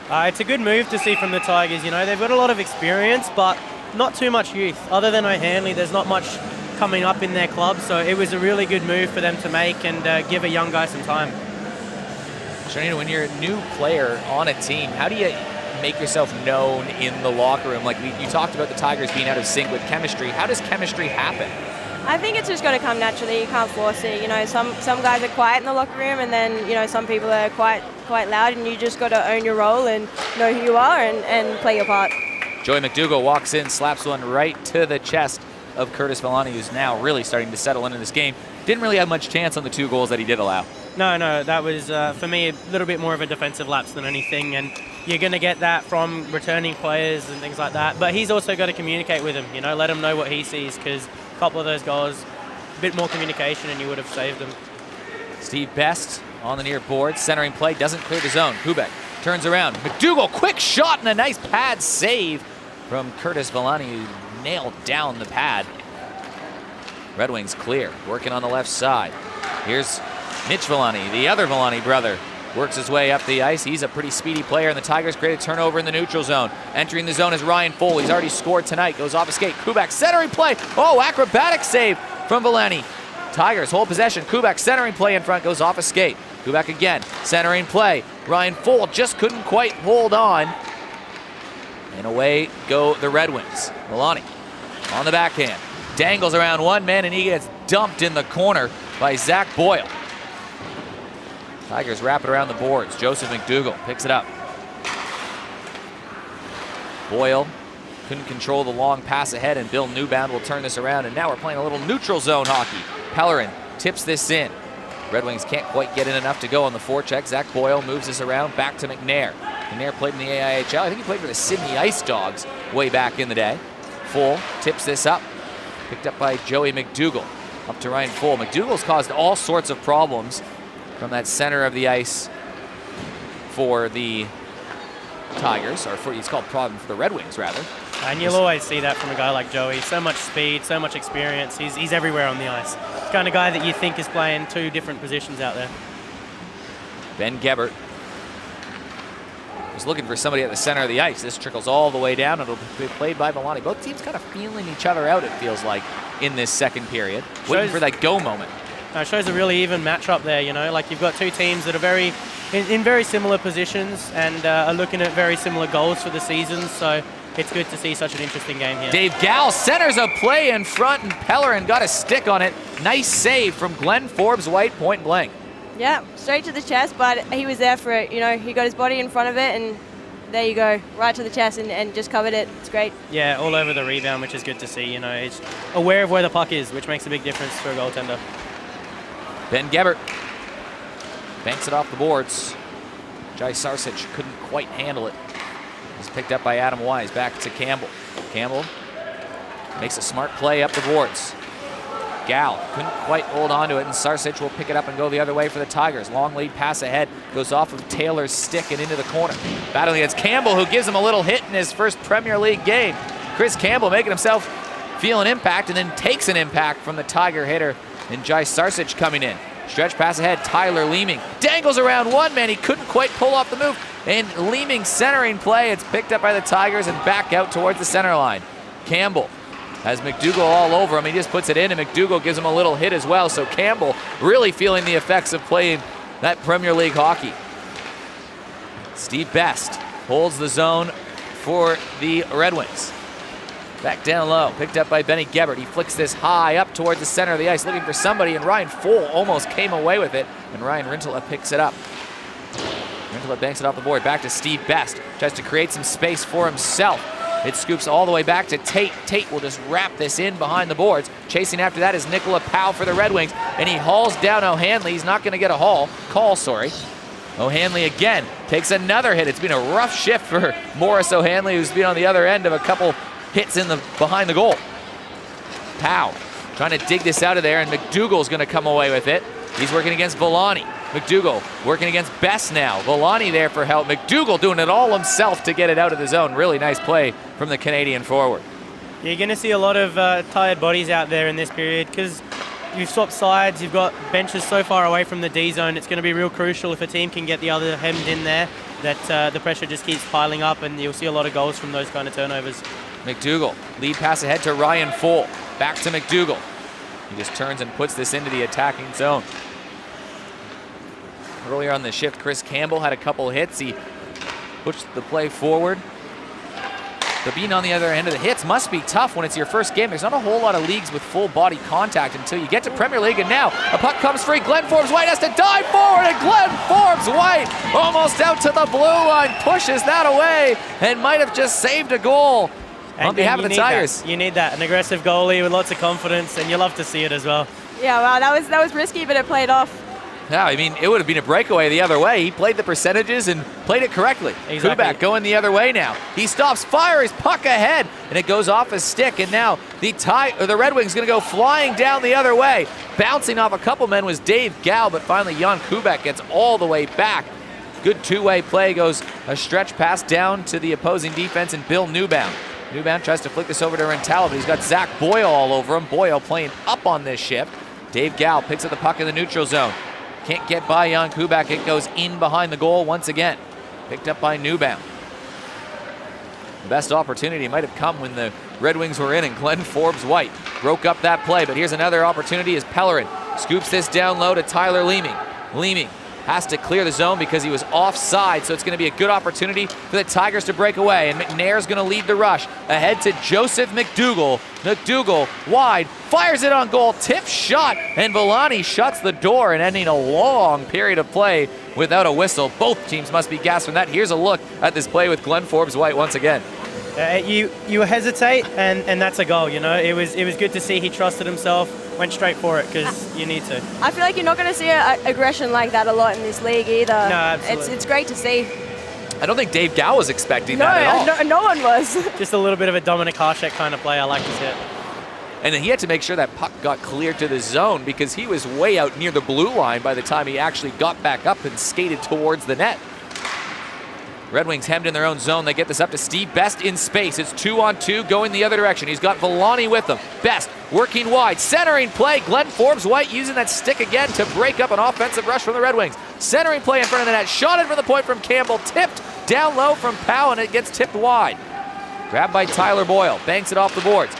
It's a good move to see from the Tigers. They've got a lot of experience, but not too much youth. Other than O'Hanley, there's not much coming up in their club, so it was a really good move for them to make and give a young guy some time. Sharnita, when you're a new player on a team, how do you make yourself known in the locker room? Like you talked about the Tigers being out of sync with chemistry. How does chemistry happen? I think it's just got to come naturally. You can't force it. Some guys are quiet in the locker room, and then some people are quite loud, and you just got to own your role and know who you are and play your part. Joey McDougall walks in, slaps one right to the chest of Curtis Villani, who's now really starting to settle into this game. Didn't really have much chance on the 2 goals that he did allow. No, that was, for me, a little bit more of a defensive lapse than anything, and you're going to get that from returning players and things like that, but he's also got to communicate with him, let him know what he sees, because a couple of those goals, a bit more communication and you would have saved them. Steve Best on the near board, centering play, doesn't clear the zone. Kubek turns around. McDougall, quick shot and a nice pad save from Curtis Villani, who nailed down the pad. Red Wings clear, working on the left side. Here's Mitch Villani, the other Villani brother, works his way up the ice. He's a pretty speedy player, and the Tigers create a turnover in the neutral zone. Entering the zone is Ryan Fold. He's already scored tonight. Goes off a skate. Kubek centering play. Oh, acrobatic save from Villani. Tigers hold possession. Kubek centering play in front. Goes off a skate. Kubek again. Centering play. Ryan Fold just couldn't quite hold on. And away go the Red Wings. Villani on the backhand. Dangles around one man, and he gets dumped in the corner by Zach Boyle. Tigers wrap it around the boards. Joseph McDougall picks it up. Boyle couldn't control the long pass ahead, and Bill Newbound will turn this around, and now we're playing a little neutral zone hockey. Pellerin tips this in. Red Wings can't quite get in enough to go on the forecheck. Zach Boyle moves this around back to McNair. McNair played in the AIHL. I think he played for the Sydney Ice Dogs way back in the day. Full tips this up. Picked up by Joey McDougall. Up to Ryan Full. McDougall's caused all sorts of problems from that center of the ice for the Tigers, or it's called problem for the Red Wings, rather. And you'll always see that from a guy like Joey. So much speed, so much experience. He's everywhere on the ice. The kind of guy that you think is playing two different positions out there. Ben Gebert was looking for somebody at the center of the ice. This trickles all the way down. It'll be played by Milani. Both teams kind of feeling each other out, it feels like, in this second period. Waiting for that go moment. It shows a really even matchup there, you know. Like, you've got two teams that are in very similar positions and are looking at very similar goals for the season. So it's good to see such an interesting game here. Dave Gall centers a play in front, and Pellerin got a stick on it. Nice save from Glenn Forbes-White, point blank. Yeah, straight to the chest, but he was there for it. You know, he got his body in front of it, and there you go, right to the chest and just covered it. It's great. Yeah, all over the rebound, which is good to see. You know, he's aware of where the puck is, which makes a big difference for a goaltender. Ben Gebert banks it off the boards. Jai Sarsic couldn't quite handle it. He's picked up by Adam Wise. Back to Campbell. Campbell makes a smart play up the boards. Gal couldn't quite hold on to it, and Sarsic will pick it up and go the other way for the Tigers. Long lead pass ahead, goes off of Taylor's stick and into the corner. Battling against Campbell, who gives him a little hit in his first Premier League game. Chris Campbell making himself feel an impact, and then takes an impact from the Tiger hitter, and Jai Sarsic coming in. Stretch pass ahead, Tyler Leeming dangles around one man. He couldn't quite pull off the move, and Leeming centering play. It's picked up by the Tigers and back out towards the center line. Campbell has McDougall all over him. He just puts it in, and McDougall gives him a little hit as well. So Campbell really feeling the effects of playing that Premier League hockey. Steve Best holds the zone for the Red Wings. Back down low, picked up by Benny Gebert. He flicks this high up towards the center of the ice, looking for somebody, and Ryan Full almost came away with it, and Ryan Rintala picks it up. Rintala banks it off the board. Back to Steve Best. Tries to create some space for himself. It scoops all the way back to Tate. Tate will just wrap this in behind the boards. Chasing after that is Nicola Powell for the Red Wings, and he hauls down O'Hanley. He's not going to get a call. O'Hanley again takes another hit. It's been a rough shift for Morris O'Hanley, who's been on the other end of a couple hits behind the goal. Powell trying to dig this out of there, and McDougall's going to come away with it. He's working against Villani. McDougall working against Best now. Villani there for help. McDougall doing it all himself to get it out of the zone. Really nice play from the Canadian forward. You're going to see a lot of tired bodies out there in this period because you've swapped sides. You've got benches so far away from the D zone. It's going to be real crucial if a team can get the other hemmed in there that the pressure just keeps piling up, and you'll see a lot of goals from those kind of turnovers. McDougall, lead pass ahead to Ryan Full. Back to McDougall. He just turns and puts this into the attacking zone. Earlier on the shift, Chris Campbell had a couple hits. He pushed the play forward. But being on the other end of the hits must be tough when it's your first game. There's not a whole lot of leagues with full body contact until you get to Premier League, and now a puck comes free. Glenn Forbes-White has to dive forward, and Glenn Forbes-White almost out to the blue line, pushes that away, and might have just saved a goal on behalf of the Tigers. You need that, an aggressive goalie with lots of confidence, and you love to see it as well. Yeah, wow, that was risky, but it played off. Yeah, I mean, it would have been a breakaway the other way. He played the percentages and played it correctly. Exactly. Kubak going the other way now. He stops, fires puck ahead, and it goes off his stick, and now the Red Wings going to go flying down the other way. Bouncing off a couple men was Dave Gall, but finally Jan Kubak gets all the way back. Good two-way play, goes a stretch pass down to the opposing defense, and Bill Newbound. Newbound tries to flick this over to Rentala, but he's got Zach Boyle all over him. Boyle playing up on this shift. Dave Gall picks up the puck in the neutral zone. Can't get by Jan Kubak. It goes in behind the goal once again. Picked up by Newbound. The best opportunity might have come when the Red Wings were in, and Glenn Forbes-White broke up that play. But here's another opportunity as Pellerin scoops this down low to Tyler Leeming. Leeming has to clear the zone because he was offside, so it's going to be a good opportunity for the Tigers to break away. And McNair's going to lead the rush. Ahead to Joseph McDougall. McDougall wide, fires it on goal, tip shot, and Villani shuts the door and ending a long period of play without a whistle. Both teams must be gassed from that. Here's a look at this play with Glenn Forbes-White once again. You hesitate, and that's a goal. You know, it was good to see he trusted himself, went straight for it because you need to. I feel like you're not going to see aggression like that a lot in this league either. No, absolutely. It's great to see. I don't think Dave Gow was expecting that at all. No one was. Just a little bit of a Dominic Hasek kind of play. I like to see it. And then he had to make sure that puck got cleared to the zone because he was way out near the blue line by the time he actually got back up and skated towards the net. Red Wings hemmed in their own zone. They get this up to Steve Best in space. It's 2-on-2 going the other direction. He's got Villani with him. Best working wide. Centering play. Glenn Forbes-White using that stick again to break up an offensive rush from the Red Wings. Centering play in front of the net. Shot in from the point from Campbell. Tipped down low from Powell, and it gets tipped wide. Grabbed by Tyler Boyle. Banks it off the boards.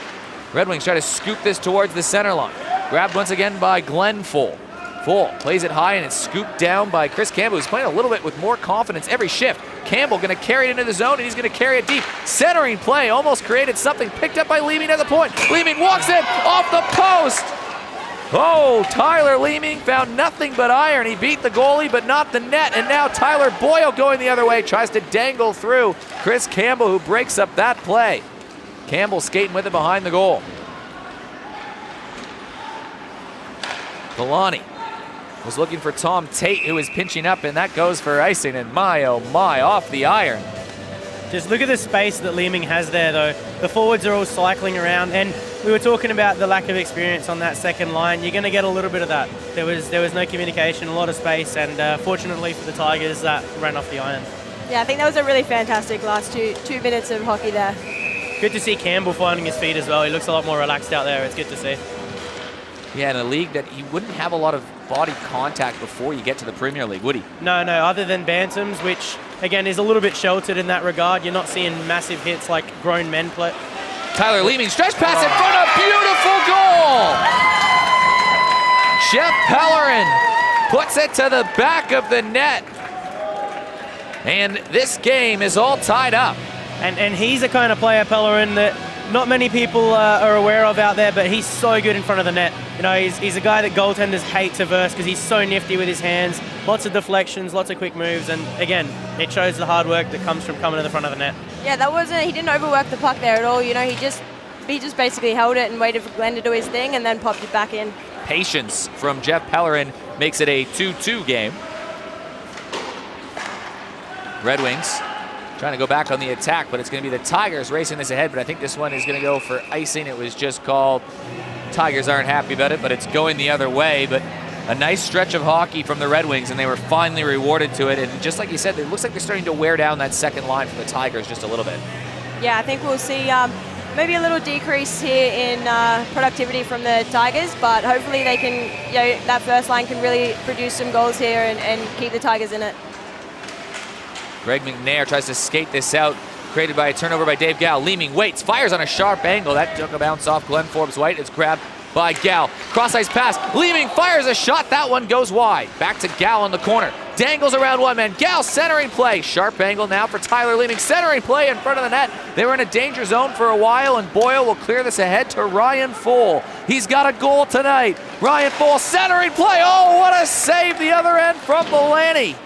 Red Wings try to scoop this towards the center line. Grabbed once again by Glenn Full. Full plays it high, and it's scooped down by Chris Campbell, who's playing a little bit with more confidence every shift. Campbell going to carry it into the zone, and he's going to carry it deep. Centering play almost created something. Picked up by Leeming at the point. Leeming walks in off the post. Oh, Tyler Leeming found nothing but iron. He beat the goalie, but not the net. And now Tyler Boyle going the other way, tries to dangle through Chris Campbell, who breaks up that play. Campbell skating with it behind the goal. Villani was looking for Tom Tate, who was pinching up, and that goes for icing, and my, oh my, off the iron. Just look at the space that Leeming has there, though. The forwards are all cycling around, and we were talking about the lack of experience on that second line. You're going to get a little bit of that. There was no communication, a lot of space, and fortunately for the Tigers, that ran off the iron. Yeah, I think that was a really fantastic last two minutes of hockey there. Good to see Campbell finding his feet as well. He looks a lot more relaxed out there. It's good to see. Yeah, in a league that he wouldn't have a lot of body contact before you get to the Premier League, would he? No, other than bantams, which, again, is a little bit sheltered in that regard. You're not seeing massive hits like grown men play. Tyler Leeming, stretch pass in front of, beautiful goal! Jeff Pellerin puts it to the back of the net. And this game is all tied up. And he's the kind of player, Pellerin, that not many people are aware of out there, but he's so good in front of the net. You know, he's a guy that goaltenders hate to verse because he's so nifty with his hands, lots of deflections, lots of quick moves, and again, it shows the hard work that comes from coming to the front of the net. Yeah, he didn't overwork the puck there at all. You know, he just basically held it and waited for Glenn to do his thing and then popped it back in. Patience from Jeff Pellerin makes it a 2-2 game. Red Wings trying to go back on the attack, but it's going to be the Tigers racing this ahead, but I think this one is going to go for icing. It was just called. Tigers aren't happy about it, but it's going the other way. But a nice stretch of hockey from the Red Wings, and they were finally rewarded to it. And just like you said, it looks like they're starting to wear down that second line for the Tigers just a little bit. Yeah, I think we'll see maybe a little decrease here in productivity from the Tigers, but hopefully they can, that first line can really produce some goals here and keep the Tigers in it. Greg McNair tries to skate this out, created by a turnover by Dave Gow. Leeming waits, fires on a sharp angle. That took a bounce off Glenn Forbes-White. It's grabbed by Gow. Cross-ice pass. Leeming fires a shot. That one goes wide. Back to Gow in the corner. Dangles around one man. Gow centering play. Sharp angle now for Tyler Leeming. Centering play in front of the net. They were in a danger zone for a while, and Boyle will clear this ahead to Ryan Full. He's got a goal tonight. Ryan Full centering play. Oh, what a save the other end from Villani.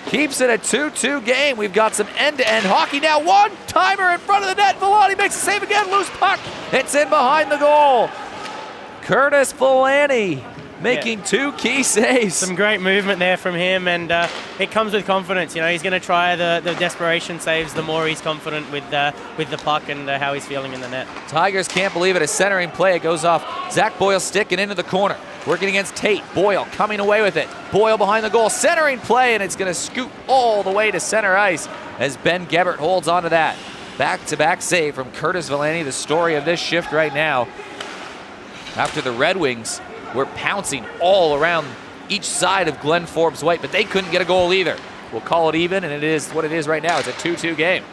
Keeps it a 2-2 game. We've got some end-to-end hockey now. One-timer in front of the net. Villani makes a save again. Loose puck. It's in behind the goal. Curtis Villani making two key saves. Some great movement there from him, and it comes with confidence. You know, he's going to try the desperation saves the more he's confident with the puck and how he's feeling in the net. Tigers can't believe it. A centering play. It goes off Zach Boyle's stick and into the corner. Working against Tate. Boyle coming away with it. Boyle behind the goal. Centering play, and it's going to scoot all the way to center ice as Ben Gebert holds on to that. Back-to-back save from Curtis Villani, the story of this shift right now. After the Red Wings were pouncing all around each side of Glenn Forbes-White, but they couldn't get a goal either. We'll call it even, and it is what it is right now. It's a 2-2 game.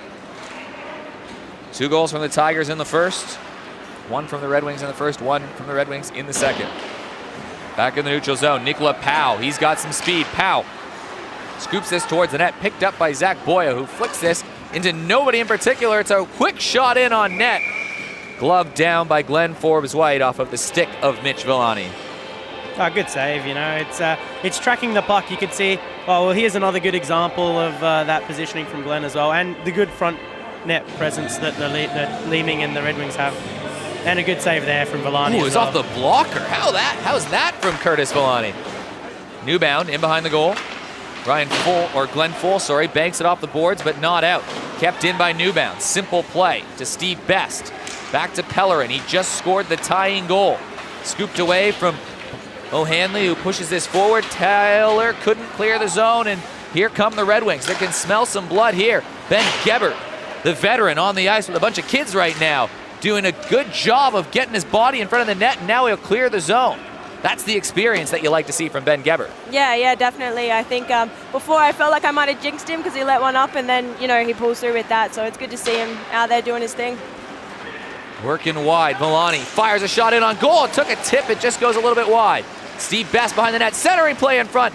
2 goals from the Tigers in the first. 1 from the Red Wings in the first, 1 from the Red Wings in the second. Back in the neutral zone, Nicola Powell. He's got some speed. Powell scoops this towards the net, picked up by Zach Boya, who flicks this into nobody in particular. It's a quick shot in on net. Gloved down by Glenn Forbes-White off of the stick of Mitch Villani. Oh, good save, you know. It's tracking the puck. You could see, oh, well, here's another good example of that positioning from Glenn as well, and the good front net presence that the Leeming and the Red Wings have. And a good save there from Villani. Ooh, it's off the blocker. How's that from Curtis Villani? Newbound in behind the goal. Glenn Full, banks it off the boards, but not out. Kept in by Newbound. Simple play to Steve Best. Back to Pellerin. He just scored the tying goal. Scooped away from O'Hanley, who pushes this forward. Taylor couldn't clear the zone, and here come the Red Wings. They can smell some blood here. Ben Gebert, the veteran, on the ice with a bunch of kids right now, doing a good job of getting his body in front of the net, and now he'll clear the zone. That's the experience that you like to see from Ben Gebert. Yeah, definitely. I think before I felt like I might have jinxed him because he let one up, and then, he pulls through with that. So it's good to see him out there doing his thing. Working wide, Milani fires a shot in on goal. It took a tip, it just goes a little bit wide. Steve Best behind the net, centering play in front.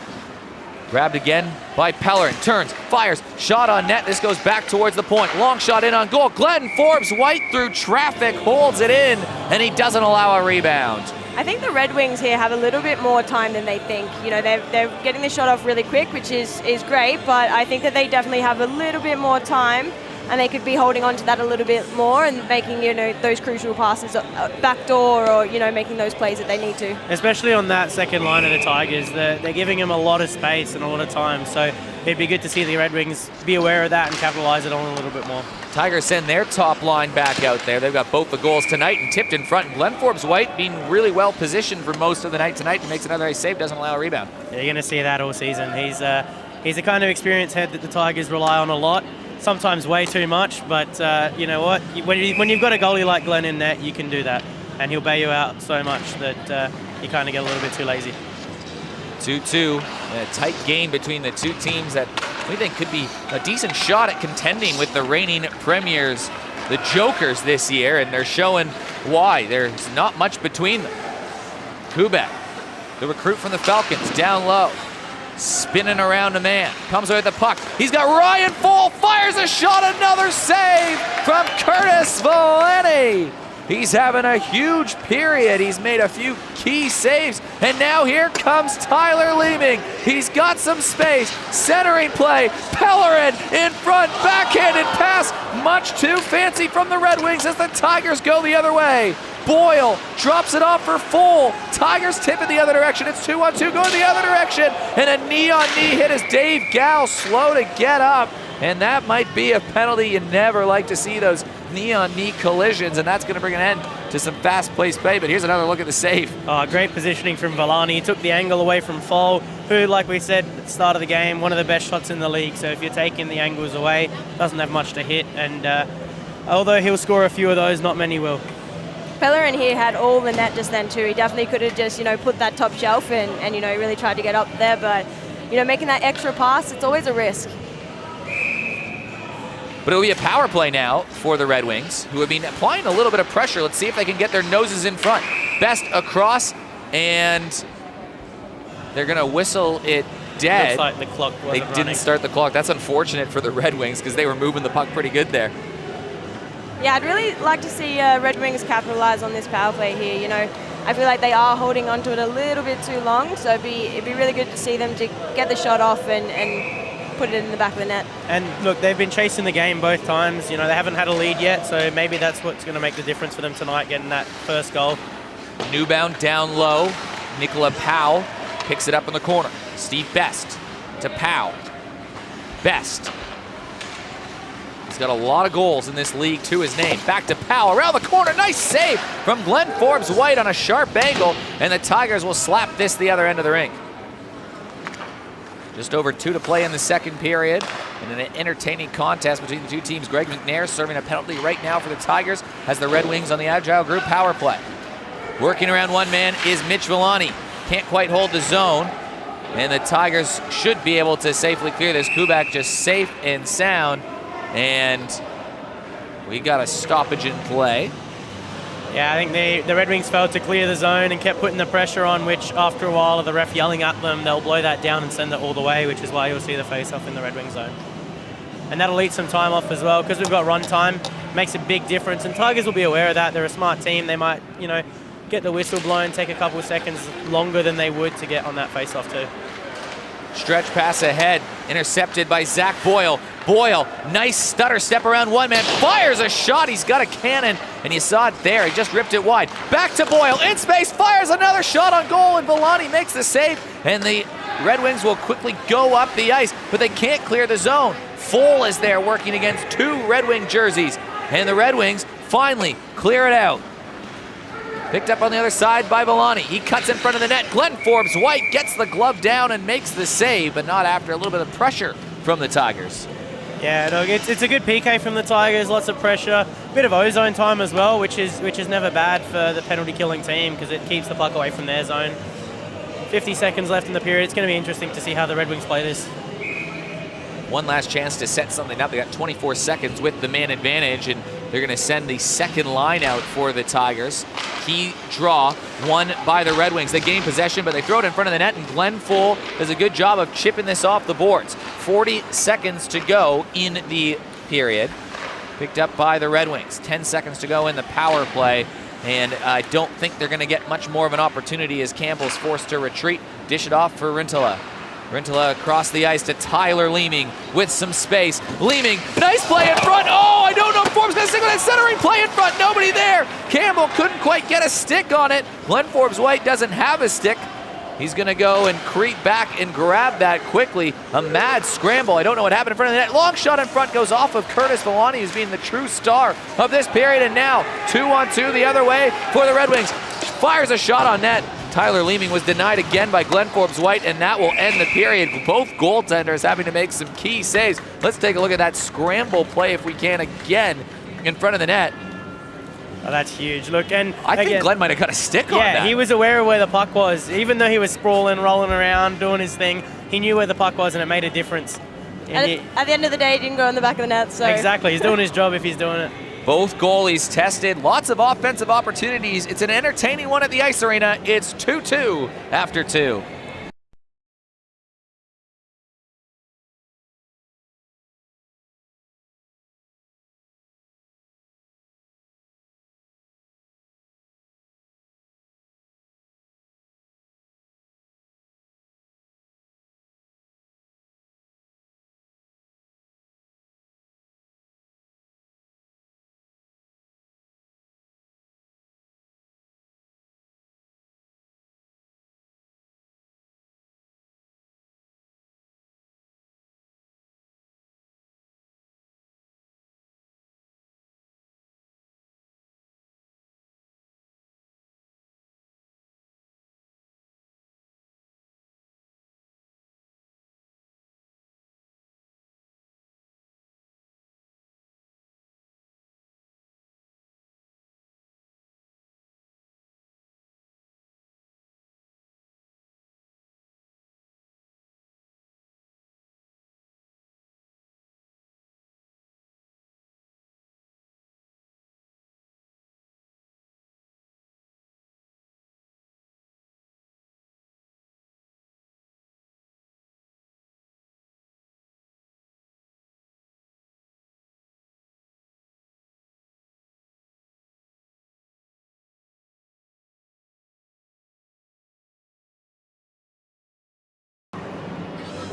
Grabbed again by Pellerin, turns, fires, shot on net. This goes back towards the point. Long shot in on goal. Glenn Forbes-White through traffic holds it in, and he doesn't allow a rebound. I think the Red Wings here have a little bit more time than they think. They're getting the shot off really quick, which is great, but I think that they definitely have a little bit more time, and they could be holding on to that a little bit more and making, those crucial passes backdoor, or, making those plays that they need to. Especially on that second line of the Tigers, they're giving them a lot of space and a lot of time, so it'd be good to see the Red Wings be aware of that and capitalize it on a little bit more. Tigers send their top line back out there. They've got both the goals tonight and tipped in front. And Glenn Forbes-White being really well positioned for most of the night tonight. He makes another nice save, doesn't allow a rebound. Yeah, you're going to see that all season. He's the kind of experienced head that the Tigers rely on a lot. Sometimes way too much, but you know what? When you've got a goalie like Glenn in net, you can do that. And he'll bail you out so much that you kind of get a little bit too lazy. 2-2, a tight game between the two teams that we think could be a decent shot at contending with the reigning premiers, the Jokers, this year, and they're showing why. There's not much between them. Kubek, the recruit from the Falcons, down low, spinning around a man, comes away with the puck. He's got Ryan Full, fires a shot, another save from Curtis Valenti. He's having a huge period. He's made a few key saves. And now here comes Tyler Leeming. He's got some space. Centering play. Pellerin in front. Backhanded pass. Much too fancy from the Red Wings as the Tigers go the other way. Boyle drops it off for Full. Tigers tip it the other direction. It's 2-on-2 going the other direction. And a knee-on-knee hit as Dave Gow slow to get up. And that might be a penalty. You never like to see those knee-on-knee collisions, and that's going to bring an end to some fast-paced play. But here's another look at the save. Great positioning from Valani. He took the angle away from Full, who, like we said at the start of the game, one of the best shots in the league. So if you're taking the angles away, doesn't have much to hit. And although he'll score a few of those, not many will. Pellerin here had all the net just then too. He definitely could have just, put that top shelf and really tried to get up there. But, making that extra pass, it's always a risk. But it'll be a power play now for the Red Wings, who have been applying a little bit of pressure. Let's see if they can get their noses in front. Best across, and they're going to whistle it dead. Looks like the clock wasn't They didn't running. start the clock. That's unfortunate for the Red Wings because they were moving the puck pretty good there. Yeah, I'd really like to see Red Wings capitalize on this power play here. I feel like they are holding onto it a little bit too long, so it'd be really good to see them to get the shot off and put it in the back of the net. And look, they've been chasing the game both times. They haven't had a lead yet, so maybe that's what's going to make the difference for them tonight, getting that first goal. Newbound down low. Nicola Powell picks it up in the corner. Steve Best to Powell. Best. He's got a lot of goals in this league to his name. Back to Powell around the corner. Nice save from Glenn Forbes-White on a sharp angle, and the Tigers will slap this the other end of the rink. Just over 2 to play in the second period. In an entertaining contest between the two teams. Greg McNair serving a penalty right now for the Tigers as the Red Wings on the Agile Group power play. Working around one man is Mitch Villani. Can't quite hold the zone. And the Tigers should be able to safely clear this. Kubak just safe and sound. And we got a stoppage in play. Yeah, I think the Red Wings failed to clear the zone and kept putting the pressure on, which after a while of the ref yelling at them, they'll blow that down and send it all the way, which is why you'll see the face-off in the Red Wing zone. And that'll eat some time off as well, because we've got run time. Makes a big difference, and Tigers will be aware of that. They're a smart team. They might, get the whistle blown, take a couple of seconds longer than they would to get on that face-off too. Stretch pass ahead, intercepted by Zach Boyle. Boyle, nice stutter step around one man, fires a shot. He's got a cannon, and you saw it there. He just ripped it wide. Back to Boyle, in space, fires another shot on goal, and Villani makes the save. And the Red Wings will quickly go up the ice, but they can't clear the zone. Full is there working against 2 Red Wing jerseys, and the Red Wings finally clear it out. Picked up on the other side by Villani. He cuts in front of the net. Glenn Forbes-White gets the glove down and makes the save, but not after a little bit of pressure from the Tigers. Yeah, look, it's a good PK from the Tigers, lots of pressure, bit of ozone time as well, which is never bad for the penalty killing team because it keeps the puck away from their zone. 50 seconds left in the period. It's going to be interesting to see how the Red Wings play this. One last chance to set something up. They got 24 seconds with the man advantage, and they're going to send the second line out for the Tigers. Key draw won by the Red Wings. They gain possession, but they throw it in front of the net, and Glenn Full does a good job of chipping this off the boards. 40 seconds to go in the period. Picked up by the Red Wings. 10 seconds to go in the power play, and I don't think they're going to get much more of an opportunity as Campbell's forced to retreat. Dish it off for Rintala. Rintala across the ice to Tyler Leeming with some space. Leeming, nice play in front. Oh, I don't know if Forbes going to stick with that centering play in front. Nobody there. Campbell couldn't quite get a stick on it. Glenn Forbes-White doesn't have a stick. He's going to go and creep back and grab that quickly. A mad scramble. I don't know what happened in front of the net. Long shot in front goes off of Curtis Villani, who's being the true star of this period. And now 2-on-2 the other way for the Red Wings. Fires a shot on net. Tyler Leeming was denied again by Glenn Forbes-White, and that will end the period. Both goaltenders having to make some key saves. Let's take a look at that scramble play, if we can, again in front of the net. Oh, that's huge. Look, and I think Glenn might have got a stick on that. Yeah, he was aware of where the puck was. Even though he was sprawling, rolling around, doing his thing, he knew where the puck was, and it made a difference. And at the end of the day, he didn't go in the back of the net. So exactly, he's doing his job if he's doing it. Both goalies tested, lots of offensive opportunities. It's an entertaining one at the Ice Arena. It's 2-2 after 2.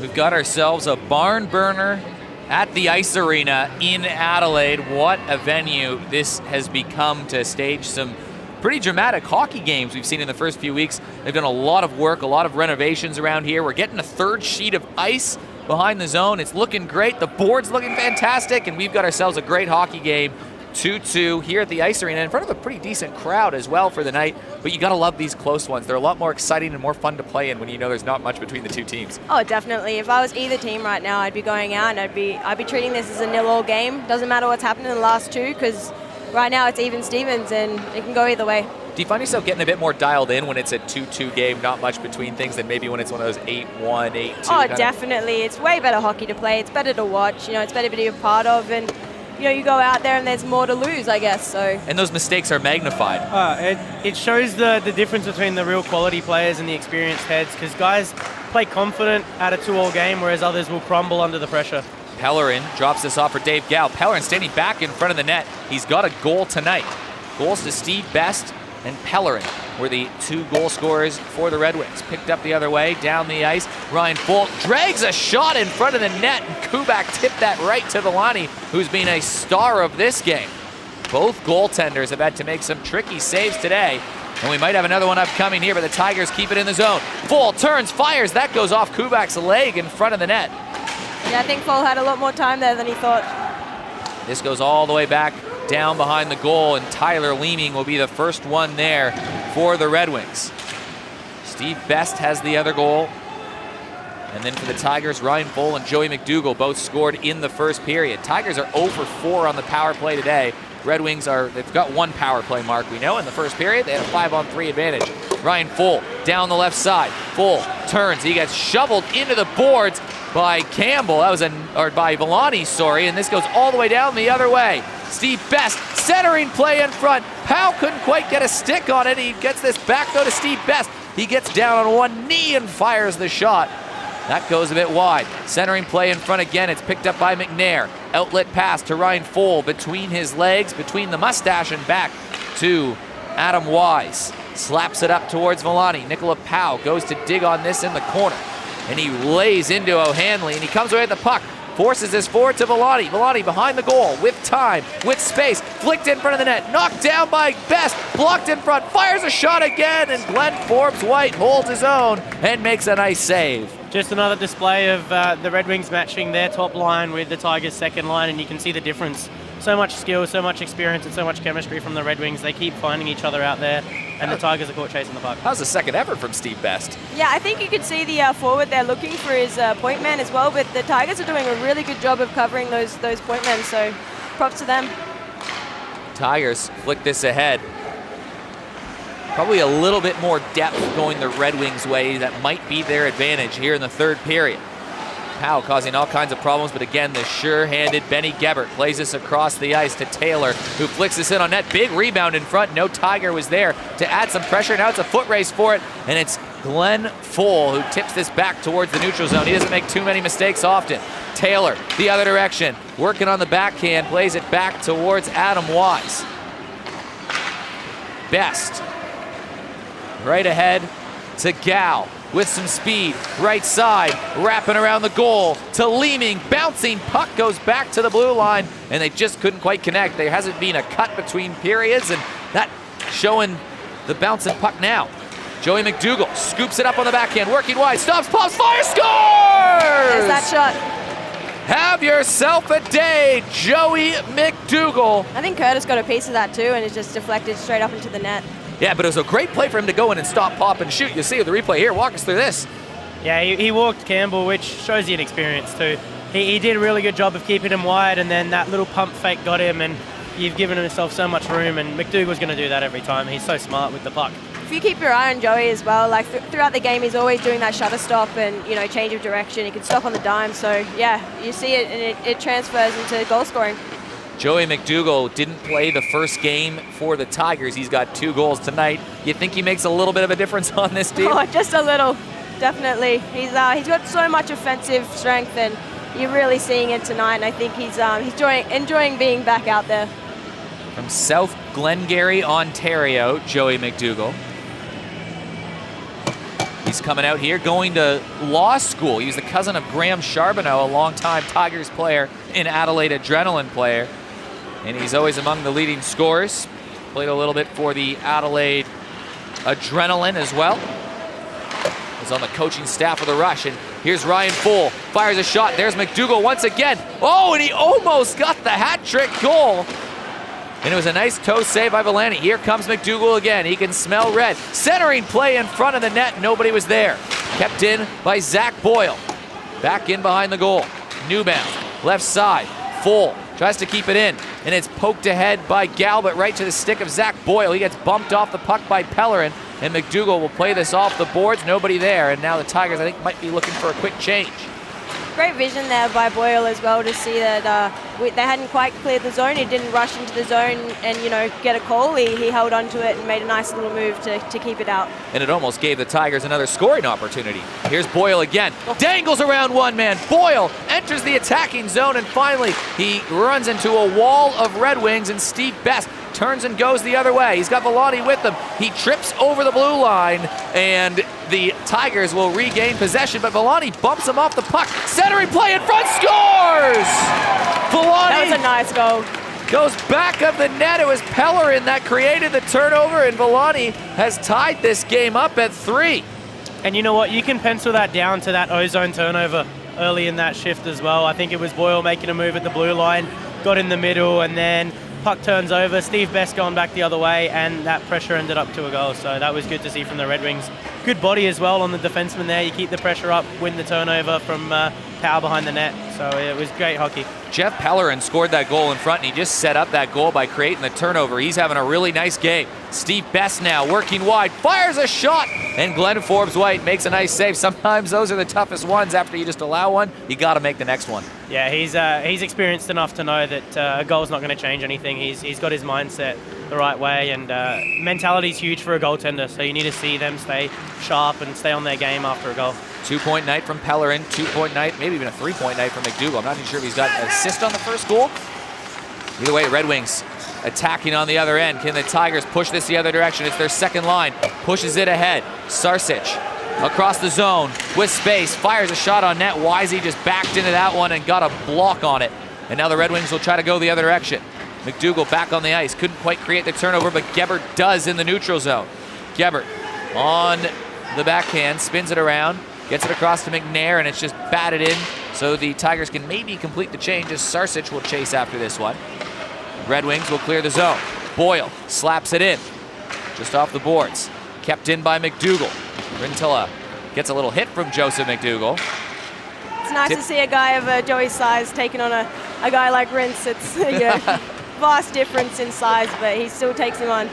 We've got ourselves a barn burner at the Ice Arena in Adelaide. What a venue this has become to stage some pretty dramatic hockey games we've seen in the first few weeks. They've done a lot of work, a lot of renovations around here. We're getting a third sheet of ice behind the zone. It's looking great. The board's looking fantastic, and we've got ourselves a great hockey game. 2-2 here at the Ice Arena in front of a pretty decent crowd as well for the night, but you gotta love these close ones. They're a lot more exciting and more fun to play in when you know there's not much between the two teams. Oh, definitely. If I was either team right now, I'd be going out and I'd be treating this as a 0-0 game. Doesn't matter what's happened in the last two, because right now it's even Stevens and it can go either way. Do you find yourself getting a bit more dialed in when it's a 2-2 game, not much between things, than maybe when it's one of those 8-1, 8-2? Oh, definitely. It's way better hockey to play. It's better to watch. You know, it's better to be a part of, and you know, you go out there and there's more to lose, I guess. So. And those mistakes are magnified. It shows the difference between the real quality players and the experienced heads, because guys play confident at a 2-all game, whereas others will crumble under the pressure. Pellerin drops this off for Dave Gow. Pellerin standing back in front of the net. He's got a goal tonight. Goals to Steve Best and Pellerin were the two goal scorers for the Red Wings. Picked up the other way, down the ice. Ryan Folt drags a shot in front of the net, and Kubak tipped that right to Villani, who's been a star of this game. Both goaltenders have had to make some tricky saves today. And we might have another one upcoming here, but the Tigers keep it in the zone. Full turns, fires. That goes off Kubak's leg in front of the net. Yeah, I think Full had a lot more time there than he thought. This goes all the way back down behind the goal, and Tyler Leeming will be the first one there for the Red Wings. Steve Best has the other goal. And then for the Tigers, Ryan Full and Joey McDougall both scored in the first period. Tigers are 0 for 4 on the power play today. Red Wings they've got one power play mark, we know. In the first period, they had a 5-on-3 advantage. Ryan Full down the left side. Full turns, he gets shoveled into the boards by Campbell. That was by Villani, sorry, and this goes all the way down the other way. Steve Best centering play in front. Powell couldn't quite get a stick on it. He gets this back though to Steve Best. He gets down on one knee and fires the shot. That goes a bit wide. Centering play in front again. It's picked up by McNair. Outlet pass to Ryan Full between his legs, between the mustache and back to Adam Wise. Slaps it up towards Villani. Nicola Powell goes to dig on this in the corner. And he lays into O'Hanley, and he comes away with the puck. Forces this forward to Villani. Villani behind the goal, with time, with space. Flicked in front of the net. Knocked down by Best. Blocked in front. Fires a shot again, and Glenn Forbes-White holds his own and makes a nice save. Just another display of the Red Wings matching their top line with the Tigers' second line, and you can see the difference. So much skill, so much experience, and so much chemistry from the Red Wings. They keep finding each other out there, and the Tigers are caught chasing the puck. How's the second effort from Steve Best? Yeah, I think you could see the forward there looking for his point man as well, but the Tigers are doing a really good job of covering those point men, so props to them. Tigers flick this ahead. Probably a little bit more depth going the Red Wings' way. That might be their advantage here in the third period. Powell causing all kinds of problems, but again, the sure-handed Benny Gebert plays this across the ice to Taylor, who flicks this in on net. Big rebound in front. No Tiger was there to add some pressure. Now it's a foot race for it, and it's Glenn Full who tips this back towards the neutral zone. He doesn't make too many mistakes often. Taylor, the other direction, working on the backhand, plays it back towards Adam Wise. Best. Right ahead to Gal with some speed. Right side, wrapping around the goal to Leeming. Bouncing puck goes back to the blue line, and they just couldn't quite connect. There hasn't been a cut between periods, and that showing the bouncing puck now. Joey McDougall scoops it up on the backhand, working wide, stops, pops, fires, scores! There's that shot. Have yourself a day, Joey McDougall. I think Curtis got a piece of that too, and it's just deflected straight up into the net. Yeah, but it was a great play for him to go in and stop, pop, and shoot. You see the replay here. Walk us through this. Yeah, he walked Campbell, which shows you an experience too. He did a really good job of keeping him wide, and then that little pump fake got him, and you've given himself so much room, and McDougall's going to do that every time. He's so smart with the puck. If you keep your eye on Joey as well, like throughout the game, he's always doing that shutter stop and, change of direction. He can stop on the dime. So, yeah, you see it, and it transfers into goal scoring. Joey McDougall didn't play the first game for the Tigers. He's got 2 goals tonight. You think he makes a little bit of a difference on this team? Oh, just a little, definitely. He's got so much offensive strength, and you're really seeing it tonight. And I think he's enjoying being back out there. From South Glengarry, Ontario, Joey McDougall. He's coming out here, going to law school. He's the cousin of Graham Charbonneau, a longtime Tigers player, an Adelaide Adrenaline player. And he's always among the leading scorers. Played a little bit for the Adelaide Adrenaline as well. He's on the coaching staff of the Rush. And here's Ryan Full, fires a shot. There's McDougall once again. Oh, and he almost got the hat-trick goal. And it was a nice toe save by Villani. Here comes McDougall again. He can smell red. Centering play in front of the net. Nobody was there. Kept in by Zach Boyle. Back in behind the goal. Newbound. Left side. Full. Tries to keep it in. And it's poked ahead by Galbert right to the stick of Zach Boyle. He gets bumped off the puck by Pellerin. And McDougall will play this off the boards. Nobody there. And now the Tigers, I think, might be looking for a quick change. Great vision there by Boyle as well to see that they hadn't quite cleared the zone. He didn't rush into the zone and, get a call. He held onto it and made a nice little move to keep it out. And it almost gave the Tigers another scoring opportunity. Here's Boyle again. Dangles around one man. Boyle enters the attacking zone, and finally he runs into a wall of Red Wings, and Steve Best turns and goes the other way. He's got Villani with him. He trips over the blue line, and the Tigers will regain possession, but Villani bumps him off the puck. Centering play in front, scores! Villani. That was a nice goal. goes back of the net. It was Pellerin that created the turnover, and Villani has tied this game up at 3. And you know what? You can pencil that down to that ozone turnover early in that shift as well. I think it was Boyle making a move at the blue line, got in the middle, and then puck turns over. Steve Best going back the other way, and that pressure ended up to a goal. So that was good to see from the Red Wings. Good body as well on the defenseman there. You keep the pressure up, win the turnover from power behind the net. So it was great hockey. Jeff Pellerin scored that goal in front, and he just set up that goal by creating the turnover. He's having a really nice game. Steve Best now working wide, fires a shot, and Glenn Forbes-White makes a nice save. Sometimes those are the toughest ones. After you just allow one, you got to make the next one. Yeah, he's experienced enough to know that a goal's not going to change anything. He's got his mindset the right way, and mentality is huge for a goaltender, so you need to see them stay sharp and stay on their game after a goal. 2-point night from Pellerin, 2-point night, maybe even a 3-point night from McDougall. I'm not even sure if he's got an assist on the first goal. Either way, Red Wings attacking on the other end. Can the Tigers push this the other direction? It's their second line, pushes it ahead. Sarsic across the zone with space, fires a shot on net. Wisey just backed into that one and got a block on it. And now the Red Wings will try to go the other direction. McDougall back on the ice, couldn't quite create the turnover, but Gebert does in the neutral zone. Gebert on the backhand, spins it around, gets it across to McNair, and it's just batted in, so the Tigers can maybe complete the change as Sarsic will chase after this one. Red Wings will clear the zone. Boyle slaps it in, just off the boards. Kept in by McDougall. Rintila gets a little hit from Joseph McDougall. It's nice to see a guy of Joey's size taking on a guy like Rintz. It's vast difference in size, but he still takes him on.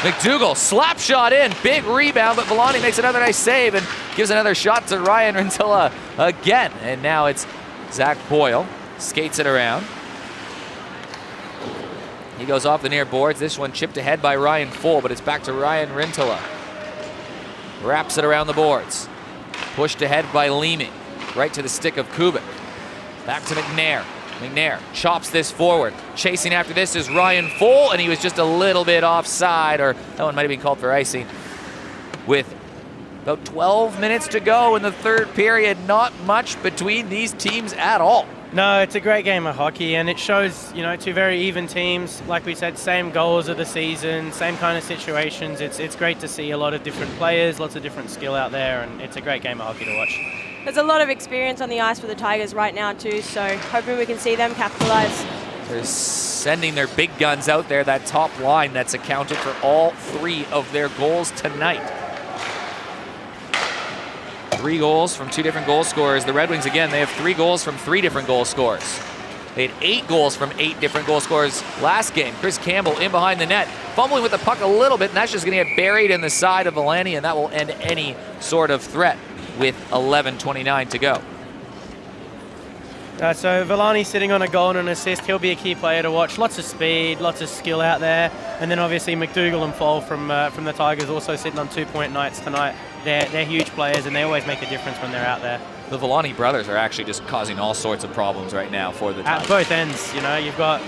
McDougall, slap shot in, big rebound, but Villani makes another nice save and gives another shot to Ryan Rintila again. And now it's Zach Boyle, skates it around. He goes off the near boards. This one chipped ahead by Ryan Full, but it's back to Ryan Rintila. Wraps it around the boards. Pushed ahead by Leamy, right to the stick of Kubik. Back to McNair. McNair chops this forward. Chasing after this is Ryan Full, and he was just a little bit offside, or that one might have been called for icing. With about 12 minutes to go in the third period, not much between these teams at all. No, it's a great game of hockey, and it shows, two very even teams. Like we said, same goals of the season, same kind of situations. It's great to see a lot of different players, lots of different skill out there, and it's a great game of hockey to watch. There's a lot of experience on the ice for the Tigers right now too, so hoping we can see them capitalize. They're sending their big guns out there, that top line that's accounted for all 3 of their goals tonight. 3 goals from 2 different goal scorers. The Red Wings, again, they have 3 goals from 3 different goal scorers. They had 8 goals from 8 different goal scorers last game. Chris Campbell in behind the net, fumbling with the puck a little bit, and that's just going to get buried in the side of Villani, and that will end any sort of threat with 11:29 to go. So Villani sitting on a goal and an assist. He'll be a key player to watch. Lots of speed, lots of skill out there. And then obviously McDougall and Fall from the Tigers also sitting on 2-point nights tonight. They're huge players, and they always make a difference when they're out there. The Villani brothers are actually just causing all sorts of problems right now for the Tigers. At both ends, you've got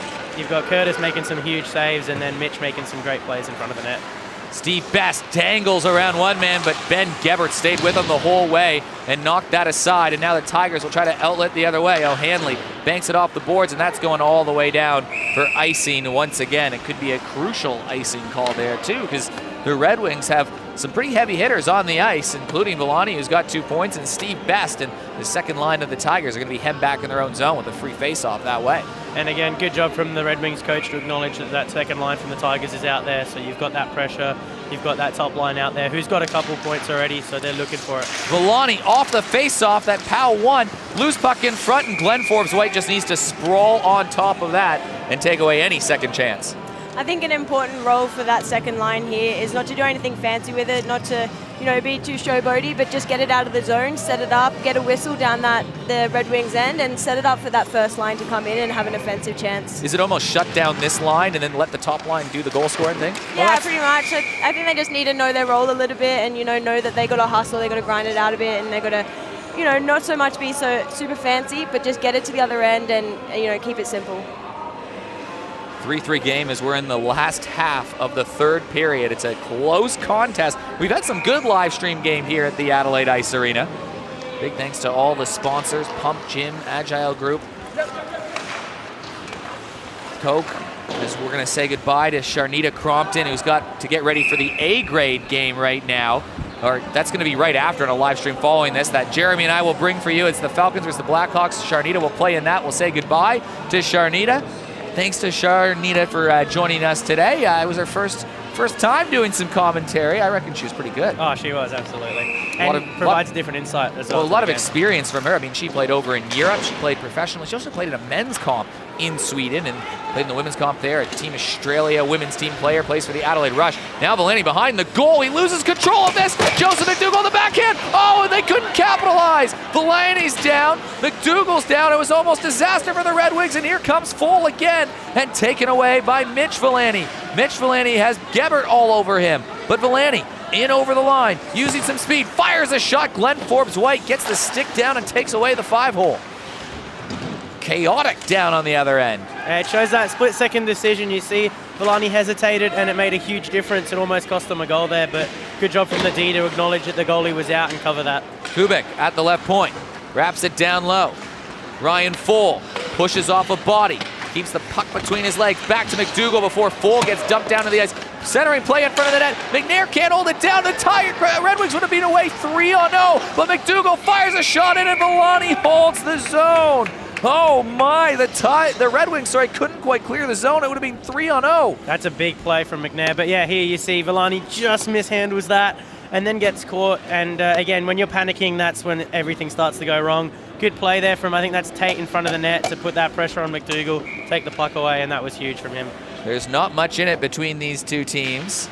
Curtis making some huge saves, and then Mitch making some great plays in front of the net. Steve Best dangles around one man, but Ben Gebert stayed with him the whole way and knocked that aside. And now the Tigers will try to outlet the other way. O'Hanley banks it off the boards, and that's going all the way down for icing once again. It could be a crucial icing call there, too, because the Red Wings have some pretty heavy hitters on the ice, including Villani, who's got 2 points, and Steve Best. And the second line of the Tigers are going to be hemmed back in their own zone with a free face-off that way. And again, good job from the Red Wings coach to acknowledge that second line from the Tigers is out there. So you've got that pressure. You've got that top line out there who's got a couple points already, so they're looking for it. Villani off the face-off, that Powell won. Loose puck in front, and Glenn Forbes-White just needs to sprawl on top of that and take away any second chance. I think an important role for that second line here is not to do anything fancy with it, not to be too showboaty, but just get it out of the zone, set it up, get a whistle down the Red Wings end, and set it up for that first line to come in and have an offensive chance. Is it almost shut down this line and then let the top line do the goal scoring thing? Yeah, pretty much. I think they just need to know their role a little bit and know that they got to hustle, they got to grind it out a bit, and they got to not so much be so super fancy, but just get it to the other end and keep it simple. 3-3 game as we're in the last half of the third period. It's a close contest. We've had some good live stream game here at the Adelaide Ice Arena. Big thanks to all the sponsors, Pump Gym, Agile Group. Coke, as we're going to say goodbye to Sharnita Crompton, who's got to get ready for the A-grade game right now. Or that's going to be right after in a live stream following this, that Jeremy and I will bring for you. It's the Falcons versus the Blackhawks. Sharnita will play in that. We'll say goodbye to Sharnita. Thanks to Sharnita for joining us today. It was her first time doing some commentary. I reckon she was pretty good. Oh, she was, absolutely. And provides a different insight as well. Well, a lot of experience from her. I mean, she played over in Europe. She played professionally. She also played in a men's comp in Sweden and played in the women's comp there. A Team Australia women's team player, plays for the Adelaide Rush. Now Valeni behind the goal. He loses control of this. Joseph McDougall the backhand. Oh, and they couldn't capitalize. Valeni's down. McDougall's down. It was almost disaster for the Red Wings, and here comes Full again and taken away by Mitch Valeni. Mitch Valeni has Gebert all over him, but Valeni in over the line, using some speed, fires a shot. Glenn Forbes-White gets the stick down and takes away the 5-hole. Chaotic down on the other end. It shows that split-second decision. You see, Valani hesitated, and it made a huge difference. It almost cost them a goal there, but good job from the D to acknowledge that the goalie was out and cover that. Kubik at the left point, wraps it down low. Ryan Full pushes off a body, keeps the puck between his legs, back to McDougall before Full gets dumped down to the ice. Centering play in front of the net. McNair can't hold it down. The Red Wings would have been away 3-0, but McDougall fires a shot in and Valani holds the zone. Oh my, the Red Wings, couldn't quite clear the zone. It would have been 3-0. That's a big play from McNair, but yeah, here you see Valani just mishandles that and then gets caught. And again, when you're panicking, that's when everything starts to go wrong. Good play there from, I think that's Tate in front of the net to put that pressure on McDougall, take the puck away, and that was huge from him. There's not much in it between these two teams.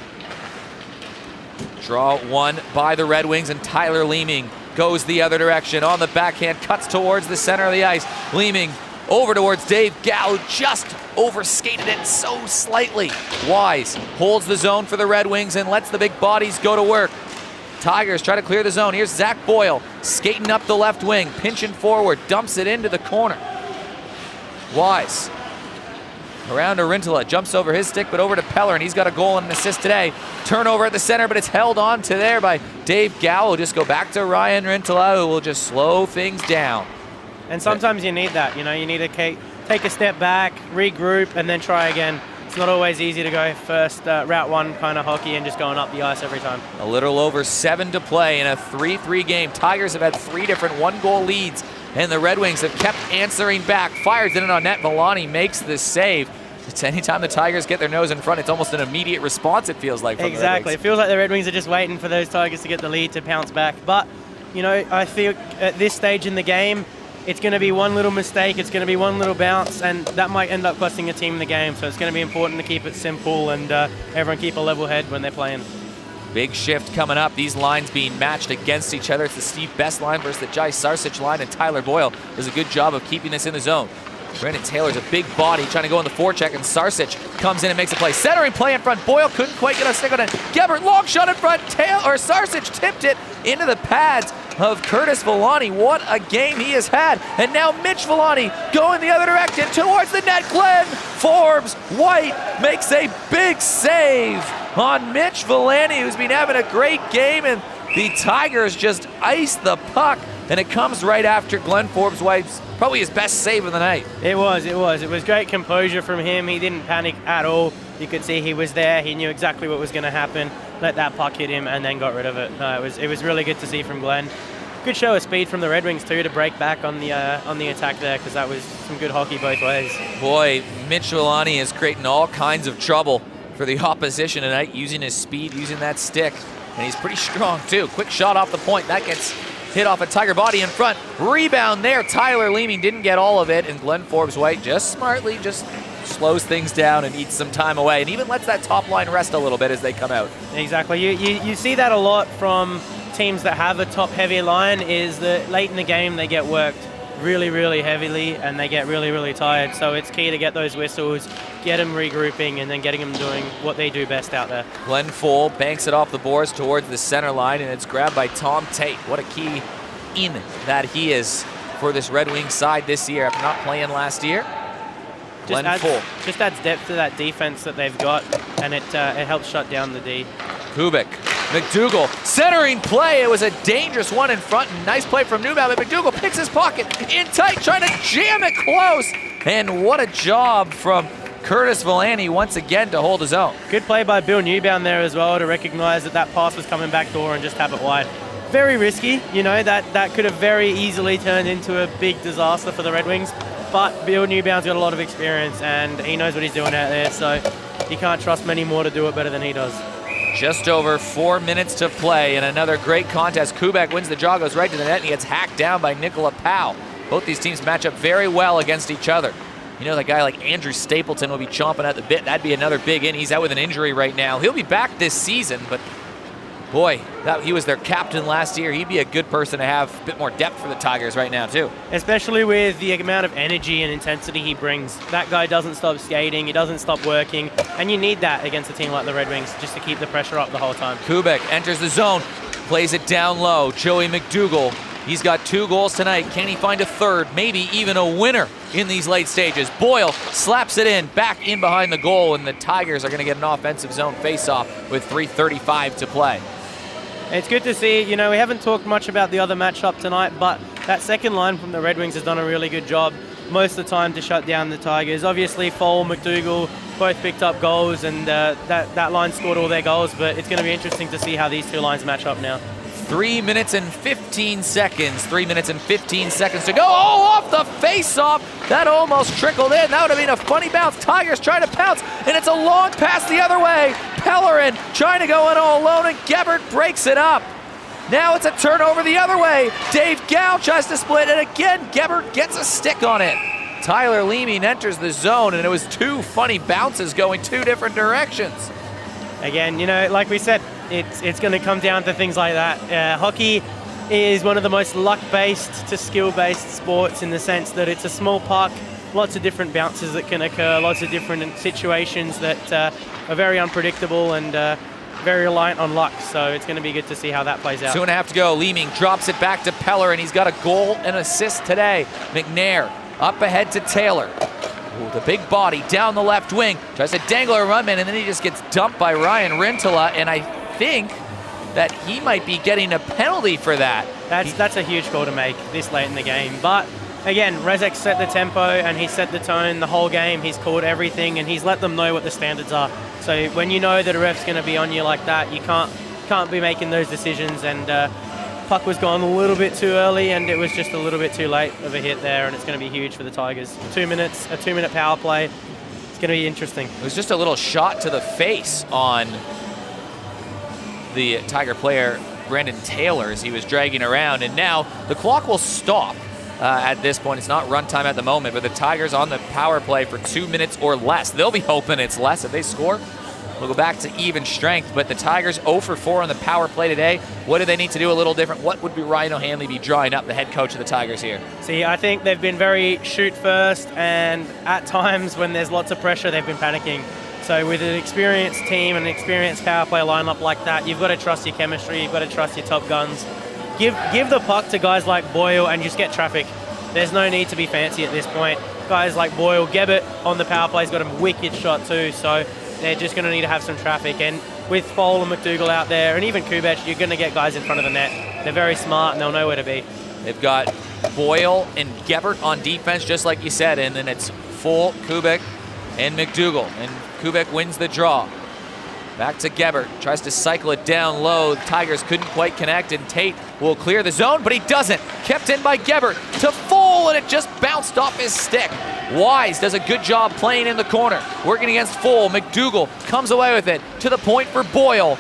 Draw one by the Red Wings, and Tyler Leeming goes the other direction on the backhand, cuts towards the center of the ice. Leeming over towards Dave Gow, just overskated it so slightly. Wise holds the zone for the Red Wings and lets the big bodies go to work. Tigers try to clear the zone. Here's Zach Boyle skating up the left wing, pinching forward, dumps it into the corner. Wise around to Rintala, jumps over his stick, but over to Peller, and he's got a goal and an assist today. Turnover at the center, but it's held on to there by Dave Gow. Will just go back to Ryan Rintala, who will just slow things down. And sometimes you need that, you need to take a step back, regroup, and then try again. It's not always easy to go first route one kind of hockey and just going up the ice every time. A little over 7 to play in a 3-3 game. Tigers have had 3 different 1-goal leads, and the Red Wings have kept answering back. Fires in it on net. Valani makes the save. It's anytime the Tigers get their nose in front, it's almost an immediate response, it feels like. Exactly. It feels like the Red Wings are just waiting for those Tigers to get the lead to pounce back. But, I feel at this stage in the game, it's going to be one little mistake, it's going to be one little bounce, and that might end up costing a team the game. So it's going to be important to keep it simple and everyone keep a level head when they're playing. Big shift coming up. These lines being matched against each other. It's the Steve Best line versus the Jai Sarsic line, and Tyler Boyle does a good job of keeping this in the zone. Brandon Taylor's a big body trying to go in the forecheck, and Sarsic comes in and makes a play. Centering play in front. Boyle couldn't quite get a stick on it. Gebert, long shot in front. Sarsic tipped it into the pads of Curtis Valani. What a game he has had. And now Mitch Valani going the other direction towards the net. Glenn Forbes-White makes a big save on Mitch Valani, who's been having a great game, and the Tigers just ice the puck, and it comes right after Glenn Forbes-White's probably his best save of the night. It was great composure from him. He didn't panic at all. You could see he was there. He knew exactly what was going to happen. Let that puck hit him and then got rid of it. No, it was really good to see from Glenn. Good show of speed from the Red Wings too to break back on the attack there, because that was some good hockey both ways. Boy, Mitch Valani is creating all kinds of trouble for the opposition tonight, using his speed, using that stick, and he's pretty strong too. Quick shot off the point. That gets hit off a Tiger body in front. Rebound there. Tyler Leeming didn't get all of it, and Glenn Forbes-White just smartly slows things down and eats some time away, and even lets that top line rest a little bit as they come out. Exactly. You see that a lot from teams that have a top heavy line, is that late in the game they get worked really, really heavily and they get really, really tired. So it's key to get those whistles, get them regrouping, and then getting them doing what they do best out there. Glenn Full banks it off the boards towards the center line, and it's grabbed by Tom Tate. What a key in that he is for this Red Wings side this year after not playing last year. Glenn Full just adds depth to that defense that they've got, and it helps shut down the D. Kubik, McDougall, centering play. It was a dangerous one in front. Nice play from Newman, but McDougall picks his pocket in tight, trying to jam it close. And what a job from Curtis Villani once again to hold his own. Good play by Bill Newbound there as well to recognize that pass was coming back door and just tap it wide. Very risky, that could have very easily turned into a big disaster for the Red Wings. But Bill Newbound's got a lot of experience and he knows what he's doing out there, so you can't trust many more to do it better than he does. Just over 4 minutes to play in another great contest. Kubek wins the draw, goes right to the net, and he gets hacked down by Nicola Powell. Both these teams match up very well against each other. That guy like Andrew Stapleton will be chomping at the bit. That'd be another big in. He's out with an injury right now. He'll be back this season, but boy, he was their captain last year. He'd be a good person to have a bit more depth for the Tigers right now, too. Especially with the amount of energy and intensity he brings. That guy doesn't stop skating, he doesn't stop working, and you need that against a team like the Red Wings just to keep the pressure up the whole time. Kubek enters the zone, plays it down low. Joey McDougall, he's got 2 goals tonight. Can he find a third, maybe even a winner in these late stages? Boyle slaps it in, back in behind the goal, and the Tigers are going to get an offensive zone face-off with 3:35 to play. It's good to see. We haven't talked much about the other matchup tonight, but that second line from the Red Wings has done a really good job most of the time to shut down the Tigers. Obviously, Fowl, McDougall both picked up goals, and that line scored all their goals, but it's going to be interesting to see how these two lines match up now. 3 minutes and 15 seconds. 3 minutes and 15 seconds to go. Oh, off the face-off. That almost trickled in. That would have been a funny bounce. Tigers trying to pounce, and it's a long pass the other way. Pellerin trying to go in all alone, and Gebert breaks it up. Now it's a turnover the other way. Dave Gow tries to split, and again, Gebert gets a stick on it. Tyler Leeming enters the zone, and it was 2 funny bounces going 2 different directions. Again, like we said, it's going to come down to things like that. Hockey is one of the most luck-based to skill-based sports in the sense that it's a small puck, lots of different bounces that can occur, lots of different situations that are very unpredictable and very reliant on luck. So it's going to be good to see how that plays out. 2.5 to go. Leeming drops it back to Peller, and he's got a goal and assist today. McNair up ahead to Taylor. Ooh, the big body down the left wing. Tries to dangle a runman, and then he just gets dumped by Ryan Rintola, and I think that he might be getting a penalty for that. That's a huge call to make this late in the game. But again, Rezek set the tempo and he set the tone the whole game. He's called everything and he's let them know what the standards are. So when you know that a ref's going to be on you like that, you can't be making those decisions. And puck was gone a little bit too early and it was just a little bit too late of a hit there, and it's going to be huge for the Tigers. 2 minutes, a 2-minute power play. It's going to be interesting. It was just a little shot to the face on the Tiger player Brandon Taylor as he was dragging around, and now the clock will stop at this point. It's not run time at the moment, but the Tigers on the power play for 2 minutes or less. They'll be hoping it's less. If they score, we'll go back to even strength, but the Tigers 0 for 4 on the power play today. What do they need to do a little different? What would be Ryan O'Hanley be drawing up, the head coach of the Tigers here? See, I think they've been very shoot first, and at times when there's lots of pressure, they've been panicking. So with an experienced team and an experienced power play lineup like that, you've got to trust your chemistry, you've got to trust your top guns. Give the puck to guys like Boyle and just get traffic. There's no need to be fancy at this point. Guys like Boyle, Gebert on the power play's got a wicked shot too, so they're just going to need to have some traffic. And with Fowl and McDougall out there, and even Kubek, you're going to get guys in front of the net. They're very smart and they'll know where to be. They've got Boyle and Gebert on defense, just like you said, and then it's full Kubek and McDougall, and Kubek wins the draw. Back to Gebert, tries to cycle it down low. The Tigers couldn't quite connect, and Tate will clear the zone, but he doesn't. Kept in by Gebert to Full, and it just bounced off his stick. Wise does a good job playing in the corner, working against Full. McDougall comes away with it to the point for Boyle.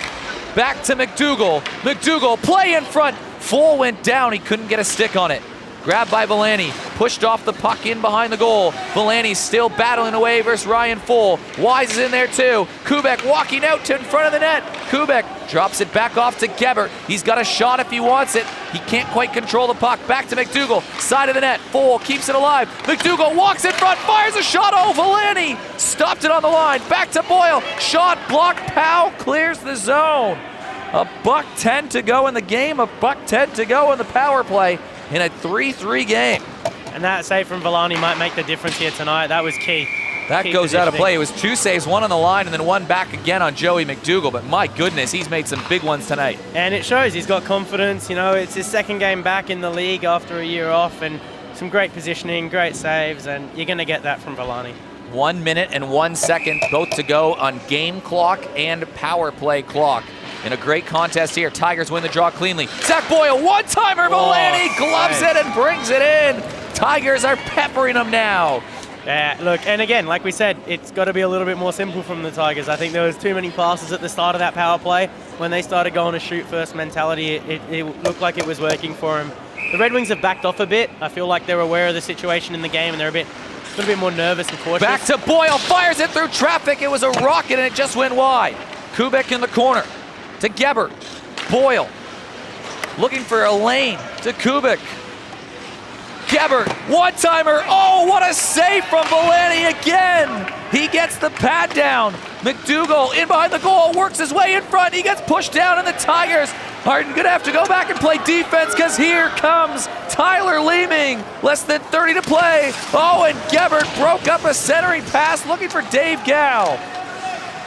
Back to McDougall. McDougall, play in front. Full went down, he couldn't get a stick on it. Grabbed by Villani, pushed off the puck in behind the goal. Villani's still battling away versus Ryan Full. Wise is in there too. Kubek walking out to in front of the net. Kubek drops it back off to Gebert. He's got a shot if he wants it. He can't quite control the puck. Back to McDougall, side of the net. Full keeps it alive. McDougall walks in front, fires a shot. Oh, Villani stopped it on the line. Back to Boyle. Shot blocked. Powell clears the zone. $1:10 to go in the game. $1:10 to go in the power play in a 3-3 game. And that save from Villani might make the difference here tonight. That was key. That goes out of play. It was 2 saves, 1 on the line and then 1 back again on Joey McDougall. But my goodness, he's made some big ones tonight. And it shows he's got confidence. You know, it's his second game back in the league after a year off, and some great positioning, great saves, and you're going to get that from Villani. 1 minute and 1 second, both to go on game clock and power play clock. In a great contest here, Tigers win the draw cleanly. Zach Boyle, one-timer, Valani gloves it and brings it in. Tigers are peppering them now. Yeah, look, and again, like we said, it's got to be a little bit more simple from the Tigers. I think there was too many passes at the start of that power play. When they started going to shoot-first mentality, it looked like it was working for them. The Red Wings have backed off a bit. I feel like they're aware of the situation in the game, and they're a little bit more nervous and cautious. Back to Boyle, fires it through traffic. It was a rocket, and it just went wide. Kubik in the corner to Gebert. Boyle looking for a lane to Kubik. Gebert, one-timer. Oh, what a save from Valani again. He gets the pad down. McDougall in behind the goal, works his way in front. He gets pushed down, and the Tigers are going to have to go back and play defense because here comes Tyler Leeming. Less than 30 to play. Oh, and Gebert broke up a centering pass looking for Dave Gow.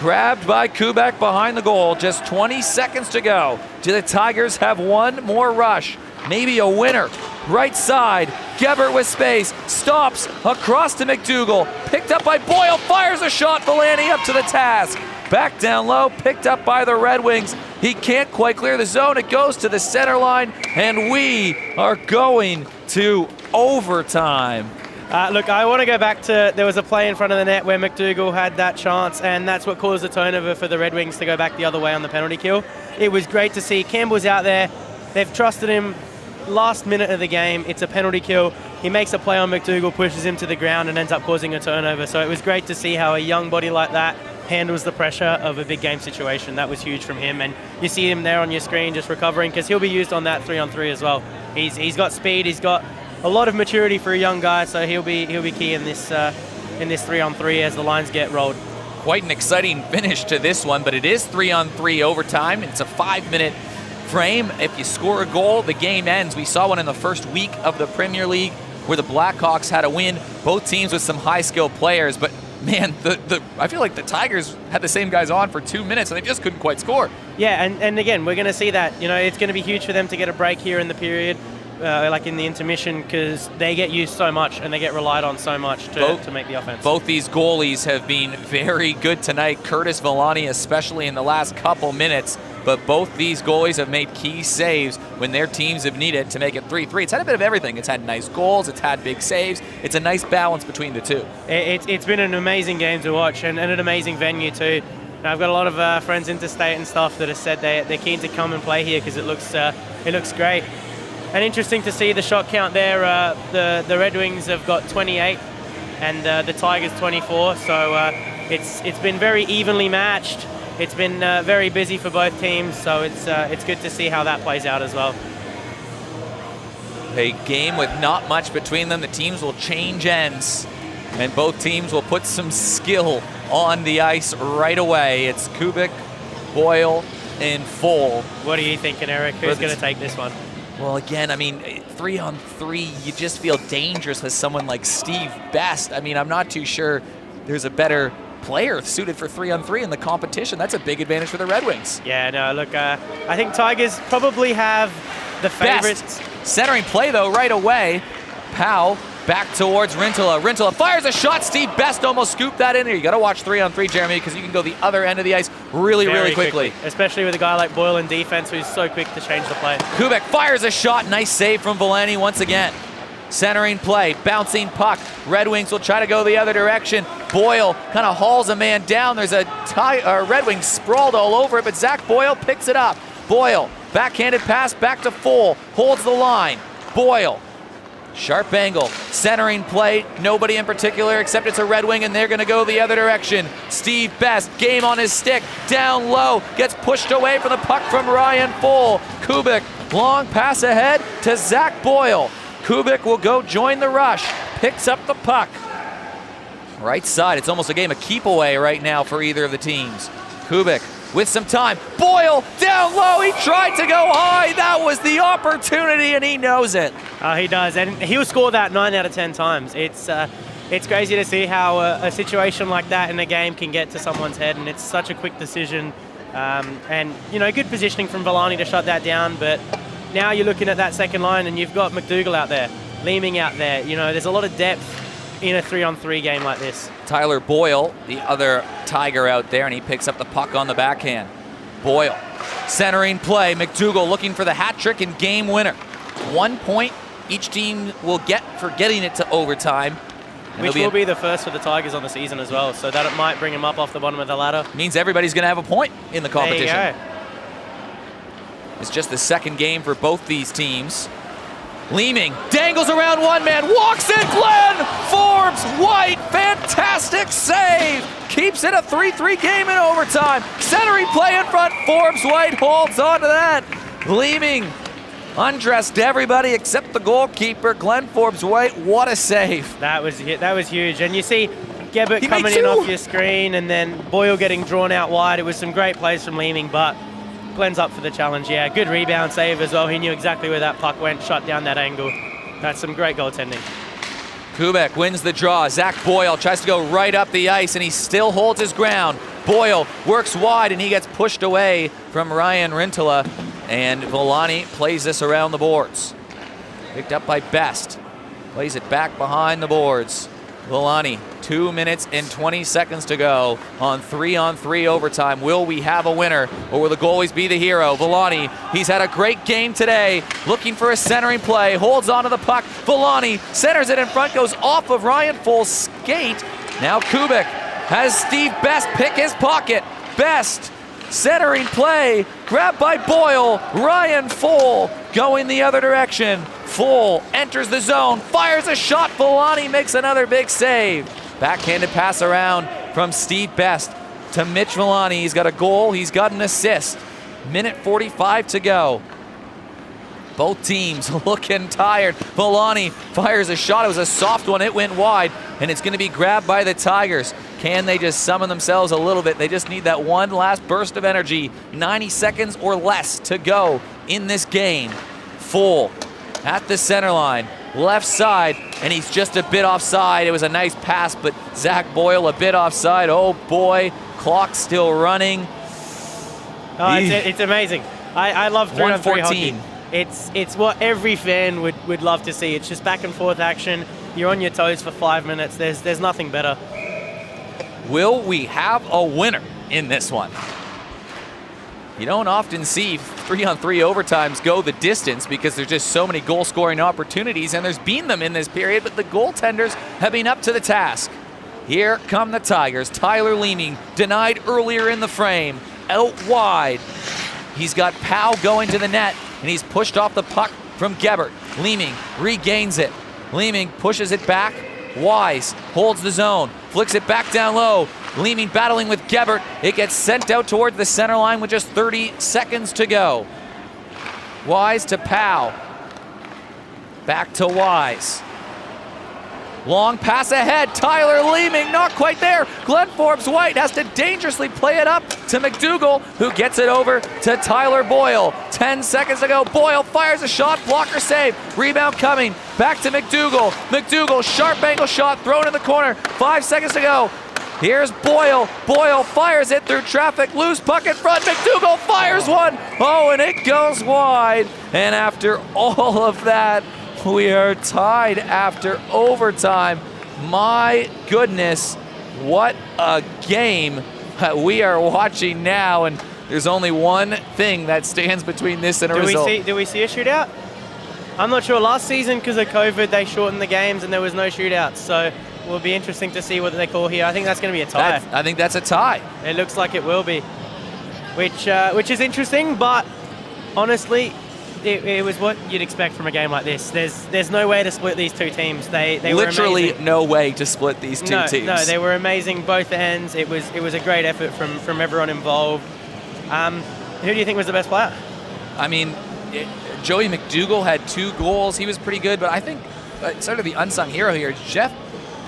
Grabbed by Kubek behind the goal. Just 20 seconds to go. Do the Tigers have one more rush? Maybe a winner. Right side, Gebert with space, stops across to McDougall. Picked up by Boyle, fires a shot. Valani up to the task. Back down low, picked up by the Red Wings. He can't quite clear the zone. It goes to the center line, and we are going to overtime. Look, I want to go back to, there was a play in front of the net where McDougall had that chance, and that's what caused the turnover for the Red Wings to go back the other way on the penalty kill. It was great to see. Campbell's out there. They've trusted him. Last minute of the game, it's a penalty kill. He makes a play on McDougall, pushes him to the ground, and ends up causing a turnover. So it was great to see how a young body like that handles the pressure of a big game situation. That was huge from him, and you see him there on your screen just recovering because he'll be used on that 3-on-3 as well. He's got speed, he's got a lot of maturity for a young guy, so he'll be key in this 3-on-3 as the lines get rolled. Quite an exciting finish to this one, but it is 3-on-3 overtime. It's a 5-minute frame. If you score a goal, the game ends. We saw one in the first week of the Premier League where the Blackhawks had a win. Both teams with some high-skilled players, but man, I feel like the Tigers had the same guys on for 2 minutes and they just couldn't quite score. Yeah, and again, we're going to see that. You know, it's going to be huge for them to get a break here in the period, like in the intermission, because they get used so much and they get relied on so much to make the offense. Both these goalies have been very good tonight. Curtis Valani, especially in the last couple minutes. But both these goalies have made key saves when their teams have needed to make it 3-3. It's had a bit of everything. It's had nice goals. It's had big saves. It's a nice balance between the two. It's been an amazing game to watch and an amazing venue too. And I've got a lot of friends interstate and stuff that have said they're keen to come and play here because it looks great. And interesting to see the shot count there. The Red Wings have got 28 and the Tigers 24. So it's been very evenly matched. It's been very busy for both teams, so it's good to see how that plays out as well. A game with not much between them. The teams will change ends, and both teams will put some skill on the ice right away. It's Kubik, Boyle, and Full. What are you thinking, Eric? Who's going to take this one? Well, again, I mean, 3-on-3, you just feel dangerous with someone like Steve Best. I mean, I'm not too sure there's a better player suited for 3-on-3 in the competition. That's a big advantage for the Red Wings. Yeah, no, look, I think Tigers probably have the favorites. Best. Centering play, though, right away. Powell back towards Rintala. Rintala fires a shot. Steve Best almost scooped that in there. You got to watch 3-on-3, Jeremy, because you can go the other end of the ice really quickly. Especially with a guy like Boyle in defense who's so quick to change the play. Kubek fires a shot. Nice save from Valani once again. Centering play, bouncing puck. Red Wings will try to go the other direction. Boyle kind of hauls a man down. There's a Red Wings sprawled all over it, but Zach Boyle picks it up. Boyle, backhanded pass back to Full, holds the line. Boyle, sharp angle, centering play. Nobody in particular except it's a Red Wing, and they're going to go the other direction. Steve Best, game on his stick, down low, gets pushed away from the puck from Ryan Full. Kubik, long pass ahead to Zach Boyle. Kubik will go join the rush, picks up the puck. Right side, it's almost a game of keep away right now for either of the teams. Kubik with some time. Boyle down low, he tried to go high. That was the opportunity and he knows it. He does, and he'll score that 9 out of 10 times. It's crazy to see how a situation like that in a game can get to someone's head, and it's such a quick decision. And, you know, good positioning from Valani to shut that down, but now you're looking at that second line and you've got McDougall out there, Leeming out there. You know, there's a lot of depth in a 3-on-3 game like this. Tyler Boyle, the other Tiger out there, and he picks up the puck on the backhand. Boyle, centering play. McDougall looking for the hat trick and game winner. 1 point each team will get for getting it to overtime. Which will be the first for the Tigers on the season as well, so that it might bring them up off the bottom of the ladder. Means everybody's going to have a point in the competition. There you go. It's just the second game for both these teams. Leeming dangles around one man, walks in, Glenn Forbes White, fantastic save. Keeps it a 3-3 game in overtime. Centering play in front, Forbes White holds on to that. Leeming undressed everybody except the goalkeeper, Glenn Forbes White. What a save. That was huge. And you see Gebbert coming in off your screen and then Boyle getting drawn out wide. It was some great plays from Leeming, but Glenn's up for the challenge. Yeah, good rebound save as well. He knew exactly where that puck went, shut down that angle. That's some great goaltending. Kubek wins the draw. Zach Boyle tries to go right up the ice, and he still holds his ground. Boyle works wide, and he gets pushed away from Ryan Rintala, and Villani plays this around the boards. Picked up by Best. Plays it back behind the boards. Villani, 2 minutes and 20 seconds to go on 3-on-3 overtime. Will we have a winner, or will the goalies be the hero? Villani, he's had a great game today, looking for a centering play, holds onto the puck. Villani centers it in front, goes off of Ryan Full's skate. Now Kubik has Steve Best pick his pocket. Best centering play, grabbed by Boyle. Ryan Full going the other direction. Full enters the zone, fires a shot. Villani makes another big save. Backhanded pass around from Steve Best to Mitch Villani. He's got a goal, he's got an assist. Minute 45 to go. Both teams looking tired. Villani fires a shot. It was a soft one. It went wide, and it's going to be grabbed by the Tigers. Can they just summon themselves a little bit? They just need that one last burst of energy. 90 seconds or less to go in this game. Full at the center line, left side, and he's just a bit offside. It was a nice pass, but Zach Boyle a bit offside. Oh boy, clock still running. Oh, it's amazing. I love 3-on-3 hockey. 1:14. It's what every fan would love to see. It's just back and forth action. You're on your toes for 5 minutes. There's nothing better. Will we have a winner in this one? You don't often see 3-on-3 overtimes go the distance because there's just so many goal-scoring opportunities, and there's been them in this period, but the goaltenders have been up to the task. Here come the Tigers. Tyler Leeming denied earlier in the frame, out wide. He's got Powell going to the net, and he's pushed off the puck from Gebbert. Leeming regains it. Leeming pushes it back. Wise holds the zone, flicks it back down low. Leeming battling with Gebbert. It gets sent out toward the center line with just 30 seconds to go. Wise to Powell. Back to Wise. Long pass ahead. Tyler Leeming, not quite there. Glenn Forbes White has to dangerously play it up to McDougall, who gets it over to Tyler Boyle. 10 seconds to go. Boyle fires a shot, blocker save. Rebound coming. Back to McDougall. McDougall, sharp angle shot, thrown in the corner. 5 seconds to go. Here's Boyle. Boyle fires it through traffic. Loose puck in front. McDougall fires one. Oh, and it goes wide. And after all of that, we are tied after overtime. My goodness, what a game we are watching now. And there's only one thing that stands between this and a result. Do we see a shootout? I'm not sure. Last season, because of COVID, they shortened the games and there was no shootouts. So it will be interesting to see what they call here. I think that's going to be a tie. I think that's a tie. It looks like it will be, which is interesting. But honestly, it was what you'd expect from a game like this. There's no way to split these two teams. They literally were amazing. No way to split these two teams. No, they were amazing both ends. It was a great effort from everyone involved. Who do you think was the best player? I mean, Joey McDougall had 2 goals. He was pretty good, but I think sort of the unsung hero here is Jeff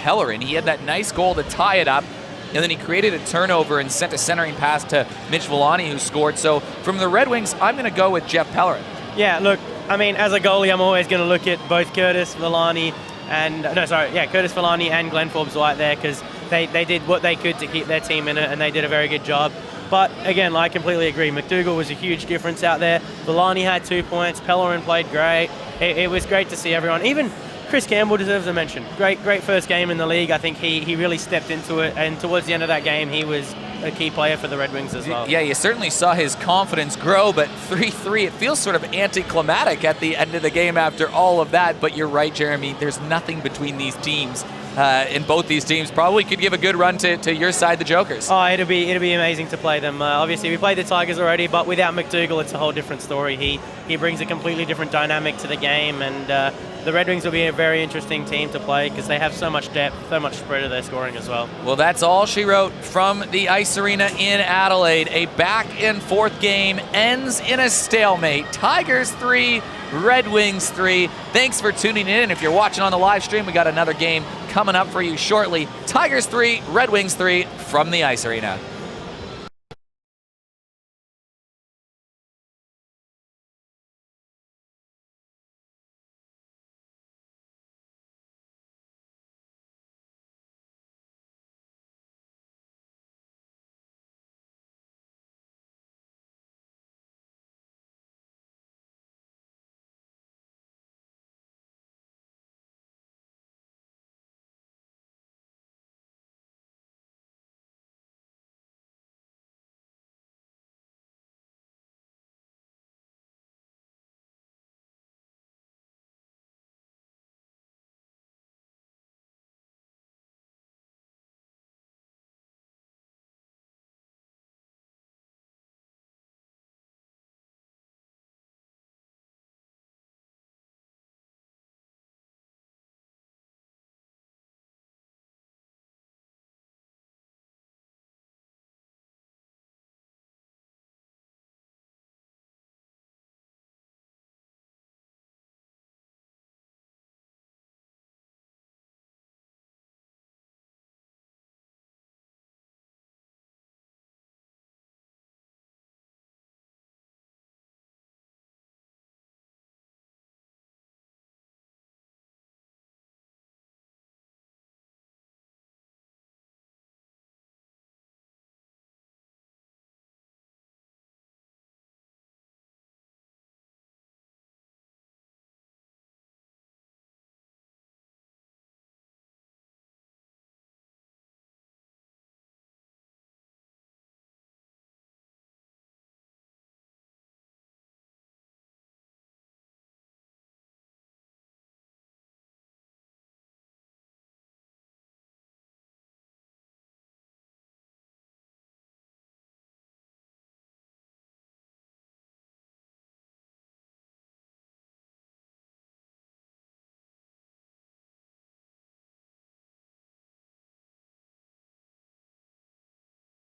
Pellerin. He had that nice goal to tie it up, and then he created a turnover and sent a centering pass to Mitch Villani, who scored. So from the Red Wings, I'm going to go with Jeff Pellerin. Yeah, look, I mean, as a goalie, I'm always going to look at both Curtis Villani and Glenn Forbes White there, because they did what they could to keep their team in it, and they did a very good job. But again, I completely agree. McDougall was a huge difference out there. Villani had 2 points. Pellerin played great. It was great to see everyone. Even Chris Campbell deserves a mention. Great first game in the league. I think he really stepped into it, and towards the end of that game, he was a key player for the Red Wings as well. Yeah, you certainly saw his confidence grow, but 3-3, it feels sort of anticlimactic at the end of the game after all of that. But you're right, Jeremy, there's nothing between these teams. And both these teams probably could give a good run to your side, the Jokers. Oh, it'll be amazing to play them. Obviously, we played the Tigers already, but without McDougall, it's a whole different story. He brings a completely different dynamic to the game, and the Red Wings will be a very interesting team to play because they have so much depth, so much spread of their scoring as well. Well, that's all she wrote from the Ice Arena in Adelaide. A back-and-forth game ends in a stalemate. Tigers 3, Red Wings 3. Thanks for tuning in. If you're watching on the live stream, we got another game coming up for you shortly. Tigers 3, Red Wings 3 from the Ice Arena.